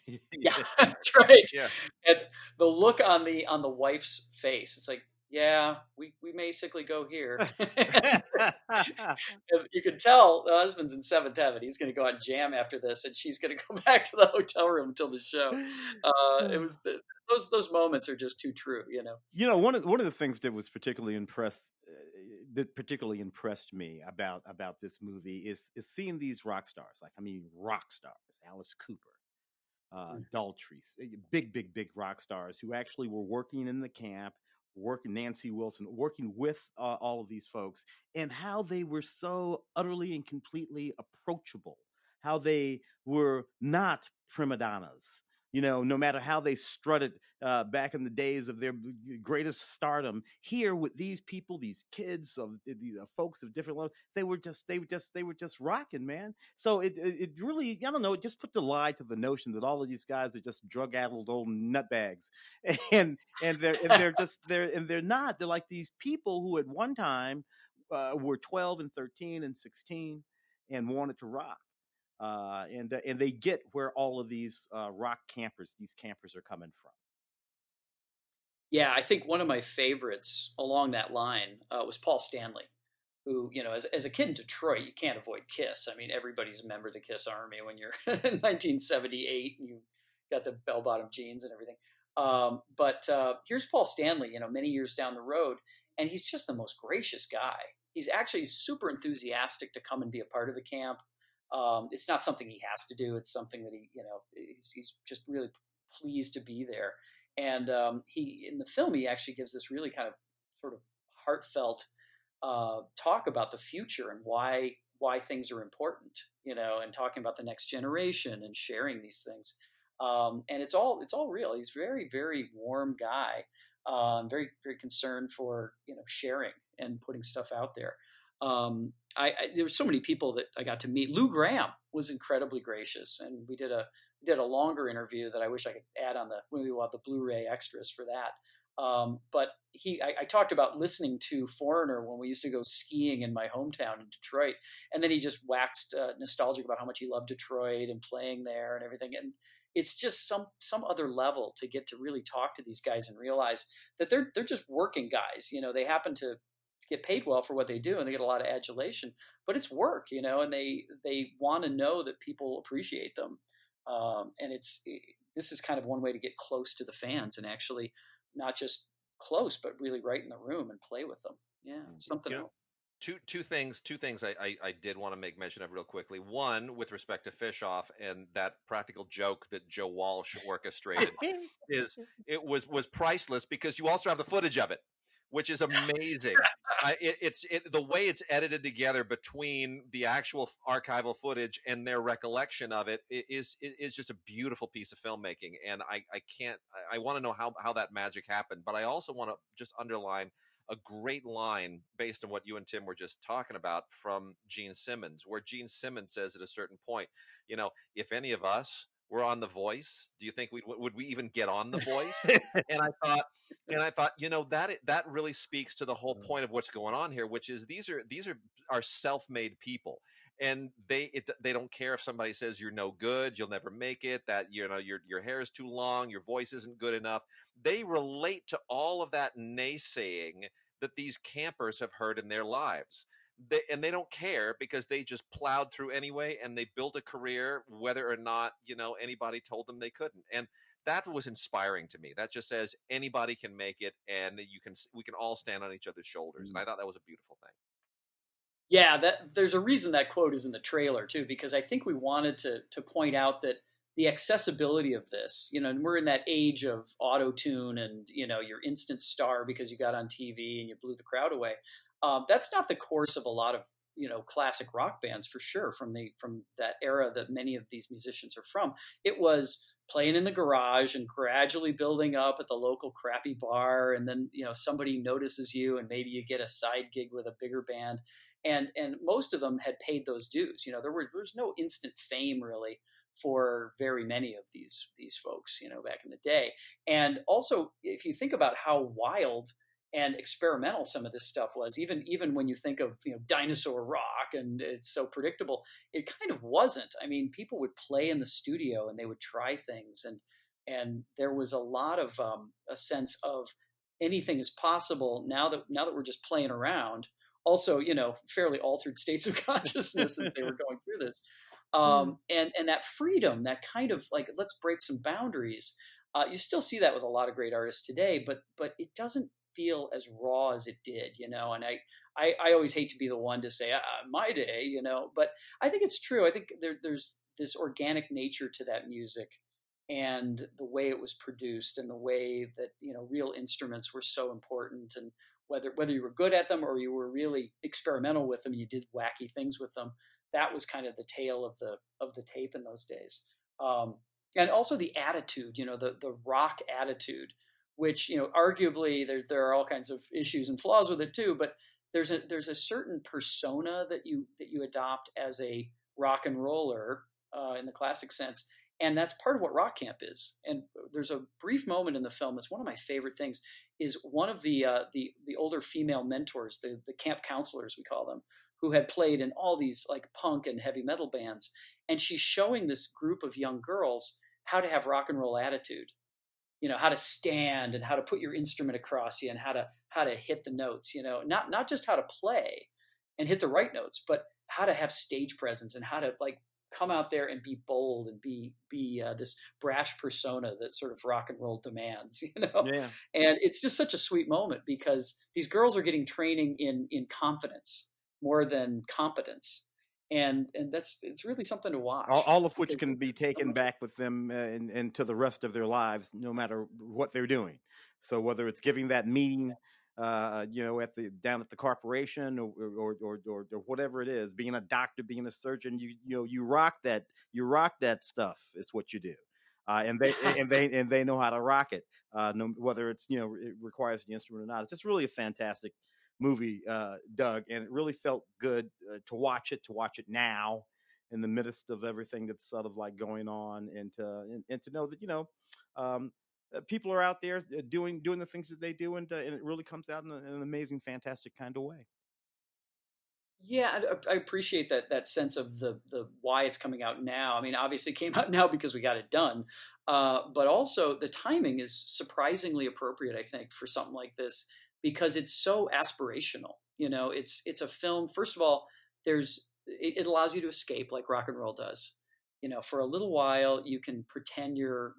Yeah, that's right. Yeah. And the look on the wife's face, it's like, yeah, we basically go here. You can tell the husband's in seventh heaven. He's going to go on jam after this, and she's going to go back to the hotel room until the show. It was those moments are just too true. One of the things that was particularly impressed me about this movie is seeing these rock stars. Like, I mean, rock stars, Alice Cooper, Daltrey, big rock stars who actually were working in the camp, working Nancy Wilson, working with all of these folks, and how they were so utterly and completely approachable, how they were not prima donnas. No matter how they strutted back in the days of their greatest stardom, here with these people, these kids of these folks of different levels, they were just rocking, man. So it really, I don't know, it just put the lie to the notion that all of these guys are just drug addled old nutbags, and they're not. They're like these people who at one time were 12 and 13 and 16 and wanted to rock. And they get where all of these these campers are coming from. Yeah, I think one of my favorites along that line was Paul Stanley. who, as a kid in Detroit, you can't avoid Kiss. I mean, everybody's a member of the Kiss Army when you're in 1978 and you got the bell-bottom jeans and everything. But here's Paul Stanley, many years down the road, and he's just the most gracious guy. He's actually super enthusiastic to come and be a part of the camp. It's not something he has to do. It's something that he's just really pleased to be there. And he in the film, he actually gives this really kind of sort of heartfelt talk about the future and why things are important, and talking about the next generation and sharing these things. And it's all real. He's very, very warm guy, very, very concerned for sharing and putting stuff out there. There were so many people that I got to meet. Lou Graham was incredibly gracious, and we did a longer interview that I wish I could add on the maybe we'll have the Blu-ray extras for that. But I talked about listening to Foreigner when we used to go skiing in my hometown in Detroit, and then he just waxed nostalgic about how much he loved Detroit and playing there and everything. And it's just some other level to get to really talk to these guys and realize that they're just working guys. They happen to get paid well for what they do, and they get a lot of adulation, but it's work, and they want to know that people appreciate them. And this is kind of one way to get close to the fans and actually not just close, but really right in the room and play with them. Yeah, it's something else. Two things I did want to make mention of real quickly. One, with respect to Fish Off and that practical joke that Joe Walsh orchestrated, is it was priceless because you also have the footage of it, which is amazing. It's the way it's edited together between the actual archival footage and their recollection of it is just a beautiful piece of filmmaking. And I want to know how that magic happened, but I also want to just underline a great line based on what you and Tim were just talking about from Gene Simmons, where Gene Simmons says at a certain point, if any of us were on The Voice, do you think would we even get on The Voice? And I thought, that really speaks to the whole point of what's going on here, which is these are self-made people, and they don't care if somebody says you're no good, you'll never make it, that your hair is too long, your voice isn't good enough. They relate to all of that naysaying that these campers have heard in their lives. They don't care because they just plowed through anyway, and they built a career whether or not anybody told them they couldn't. And that was inspiring to me. That just says anybody can make it, and we can all stand on each other's shoulders. And I thought that was a beautiful thing. Yeah, there's a reason that quote is in the trailer too, because I think we wanted to point out that the accessibility of this, and we're in that age of auto tune and your instant star because you got on TV and you blew the crowd away. That's not the course of a lot of classic rock bands for sure from that era that many of these musicians are from. It was playing in the garage and gradually building up at the local crappy bar, and then somebody notices you and maybe you get a side gig with a bigger band, and most of them had paid those dues. There was no instant fame really for very many of these folks back in the day. And also, if you think about how wild and experimental some of this stuff was, even when you think of dinosaur rock and it's so predictable, it kind of wasn't. I mean, people would play in the studio and they would try things, and there was a lot of a sense of anything is possible now that we're just playing around. Also, fairly altered states of consciousness as they were going through this. And that freedom, that kind of like, let's break some boundaries. You still see that with a lot of great artists today, but it doesn't feel as raw as it did, and I always hate to be the one to say my day, but I think it's true. I think there's this organic nature to that music and the way it was produced and the way that real instruments were so important, and whether you were good at them or you were really experimental with them, you did wacky things with them. That was kind of the tale of the tape in those days. And also the attitude, the rock attitude, which arguably there are all kinds of issues and flaws with it too, but there's a certain persona that you adopt as a rock and roller in the classic sense, and that's part of what rock camp is. And there's a brief moment in the film that's one of my favorite things, is one of the older female mentors, the camp counselors we call them, who had played in all these like punk and heavy metal bands, and she's showing this group of young girls how to have rock and roll attitude, how to stand and how to put your instrument across you and how to hit the notes, not just how to play. and hit the right notes, but how to have stage presence and how to like come out there and be bold and be this brash persona that sort of rock and roll demands, you know. Yeah. And it's just such a sweet moment because these girls are getting training in confidence more than competence, and that's it's really something to watch All of which because can be so taken much. back with them into the rest of their lives, no matter what they're doing. So whether it's giving that meeting, at the down at the corporation, or whatever it is, being a doctor, being a surgeon, you rock that stuff. Is what you do, and they know how to rock it. No, whether it's it requires the instrument or not. It's just really a fantastic movie, Doug, and it really felt good to watch it now in the midst of everything that's sort of like going on, and to know that um, people are out there doing the things that they do, and it really comes out in an amazing, fantastic kind of way. Yeah, I appreciate that sense of the why it's coming out now. I mean, obviously it came out now because we got it done, but also the timing is surprisingly appropriate, I think, for something like this because it's so aspirational. You know, it's a film. First of all, it allows you to escape like rock and roll does. You know, for a little while, you can pretend you're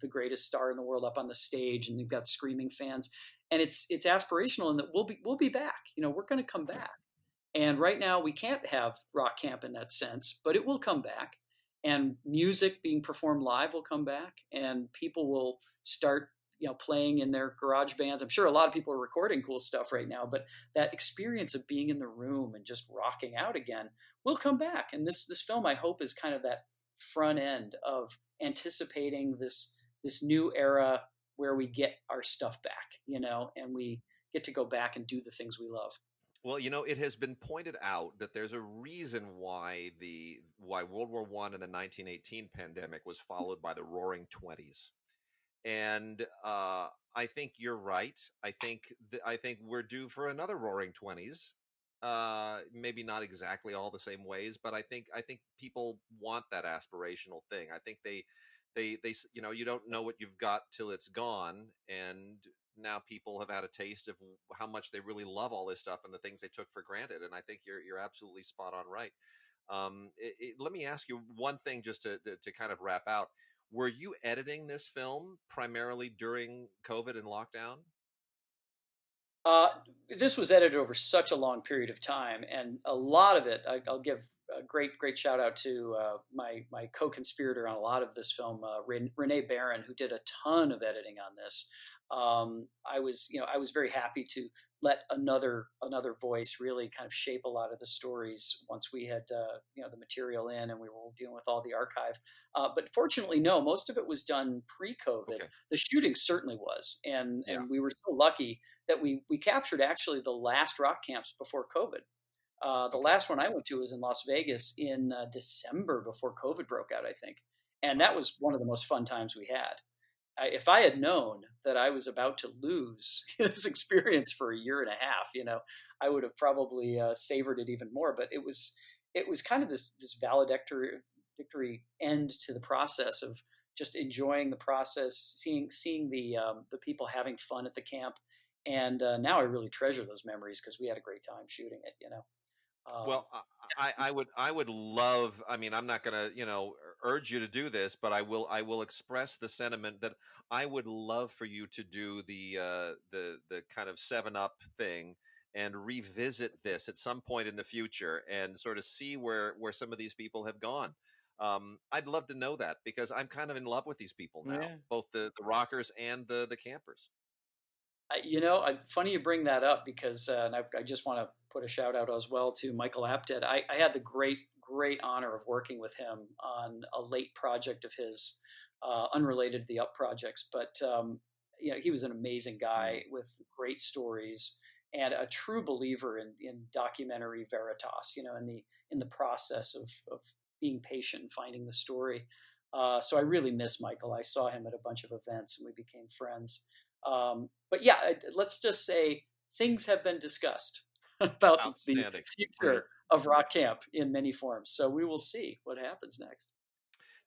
the greatest star in the world up on the stage, and you've got screaming fans, and it's aspirational in that we'll be back. You know, we're going to come back and right now, we can't have rock camp in that sense, but it will come back. And music being performed live will come back, and people will start, playing in their garage bands. I'm sure a lot of people are recording cool stuff right now, but that experience of being in the room and just rocking out again will come back. And this film, I hope, is kind of that front end of anticipating this new era where we get our stuff back, and we get to go back and do the things we love. Well, it has been pointed out that there's a reason why World War One and the 1918 pandemic was followed by the Roaring Twenties, and I think you're right. I think we're due for another Roaring Twenties. Maybe not exactly all the same ways, but I think people want that aspirational thing. I think you don't know what you've got till it's gone, and now people have had a taste of how much they really love all this stuff and the things they took for granted. And I think you're absolutely spot on right. Let me ask you one thing just to kind of wrap out. Were you editing this film primarily during COVID and lockdown? Uh, this was edited over such a long period of time, and a lot of it, I'll give a great shout out to my co-conspirator on a lot of this film, Renee Barron, who did a ton of editing on this. I was very happy to let another voice really kind of shape a lot of the stories once we had the material in and we were dealing with all the archive. But fortunately, no, most of it was done pre-COVID. Okay. The shooting certainly was, and Yeah. we were so lucky that we captured actually the last rock camps before COVID. The Okay. last one I went to was in Las Vegas in December before COVID broke out, I think, and that Wow. was one of the most fun times we had. If I had known that I was about to lose this experience for a year and a half, I would have probably savored it even more. But it was kind of this valedictory end to the process of just enjoying the process, seeing the people having fun at the camp, and now I really treasure those memories because we had a great time shooting it. Um, Well, I would love. I mean, I'm not going to urge you to do this, but I will express the sentiment that I would love for you to do the kind of 7 Up thing and revisit this at some point in the future and sort of see where some of these people have gone. I'd love to know that because I'm kind of in love with these people now, Yeah. both the rockers and the campers. Funny you bring that up because, and I just want to put a shout out as well to Michael Apted. I had the great honor of working with him on a late project of his, unrelated to the Up projects, but he was an amazing Yeah. guy with great stories and a true believer in documentary veritas. In the process of being patient and finding the story. So I really miss Michael. I saw him at a bunch of events and we became friends. But yeah, let's just say things have been discussed about the Outstanding. Great. future of rock camp in many forms. So we will see what happens next.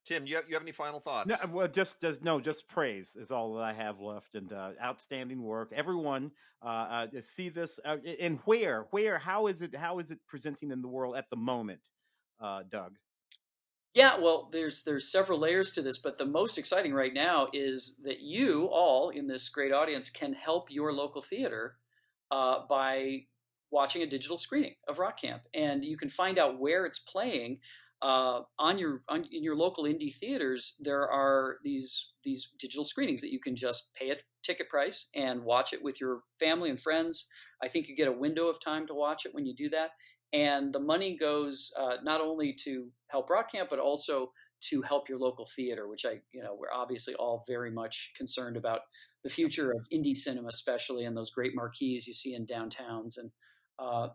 Tim, you have any final No, thoughts? well, just praise is all that I have left, and outstanding work. Everyone, see this, and how is it presenting in the world at the moment, Doug? Yeah, well, there's several layers to this, but the most exciting right now is that you all in this great audience can help your local theater by watching a digital screening of Rock Camp, and you can find out where it's playing in your local indie theaters. There are these digital screenings that you can just pay a ticket price and watch it with your family and friends. I think you get a window of time to watch it when you do that, and the money goes not only to help Rock Camp, but also to help your local theater, which we're obviously all very much concerned about the future of indie cinema, especially, and those great marquees you see in downtowns. And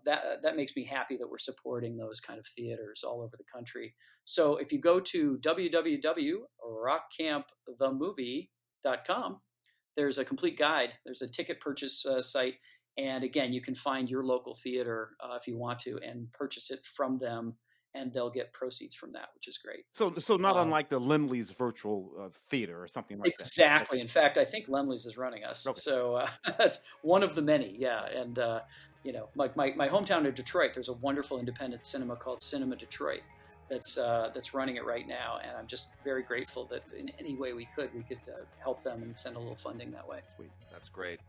that makes me happy that we're supporting those kind of theaters all over the country. So if you go to www.rockcampthemovie.com, there's a complete guide. There's a ticket purchase site. And again, you can find your local theater if you want to and purchase it from them, and they'll get proceeds from that, which is great. So not Uh, unlike the Lindley's virtual theater or something like that. exactly. Okay, In fact, I think Lemley's is running us. okay. So that's one of the many. Yeah. And, like my hometown of Detroit, there's a wonderful independent cinema called Cinema Detroit that's running it right now. And I'm just very grateful that in any way we could help them and send a little funding that way. Sweet. That's great.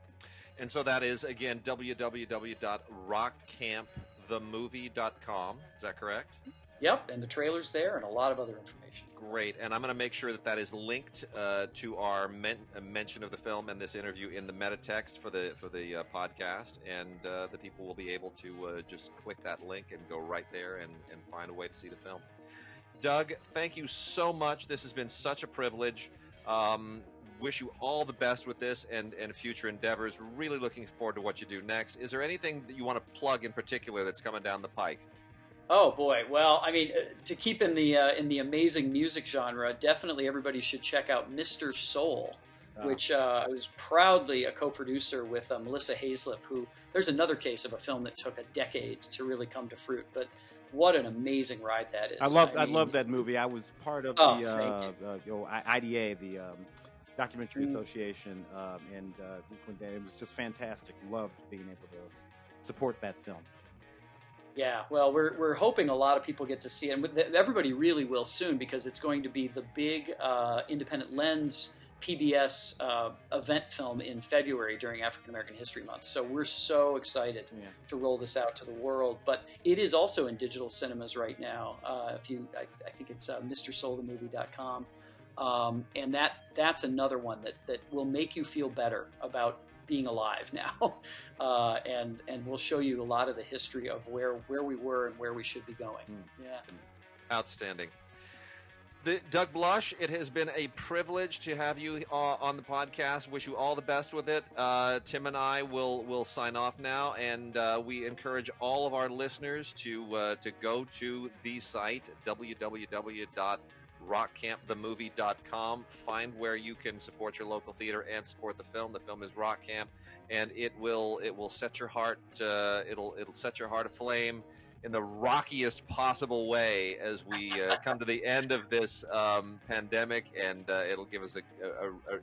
And so that is, again, www.rockcampthemovie.com. Is that correct? Yep, and the trailer's there and a lot of other information. Great. And I'm going to make sure that is linked to our mention of the film and this interview in the meta text for the podcast. And the people will be able to just click that link and go right there and find a way to see the film. Doug, thank you so much. This has been such a privilege. Wish you all the best with this and future endeavors. Really looking forward to what you do next. Is there anything that you want to plug in particular that's coming down the pike? Oh boy! Well, I mean, to keep in the amazing music genre, definitely everybody should check out Mr. Soul, which I was proudly a co-producer with Melissa Hayslip. Who there's another case of a film that took a decade to really come to fruit, but what an amazing ride that is! I love that movie. I was part of the IDA, the Documentary Association, and it was just fantastic. Loved being able to support that film. Yeah, well, we're hoping a lot of people get to see it, and everybody really will soon, because it's going to be the big Independent Lens PBS event film in February during African American History Month. So we're so excited to roll this out to the world. But it is also in digital cinemas right now. I think it's MrSoulTheMovie.com. And that's another one that will make you feel better about being alive now, and we'll show you a lot of the history of where we were and where we should be going. Yeah, outstanding. Doug Blush, it has been a privilege to have you on the podcast. Wish you all the best with it. Tim and I will sign off now, and we encourage all of our listeners to go to the site www.rockcampthemovie.com. Find where you can support your local theater and support the film. The film is Rock Camp, and it will set your heart it'll set your heart aflame in the rockiest possible way as we come to the end of this pandemic, and it'll give us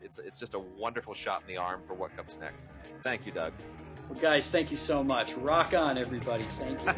it's just a wonderful shot in the arm for what comes next. Thank you, Doug. Well, guys, thank you so much. Rock on, everybody. Thank you.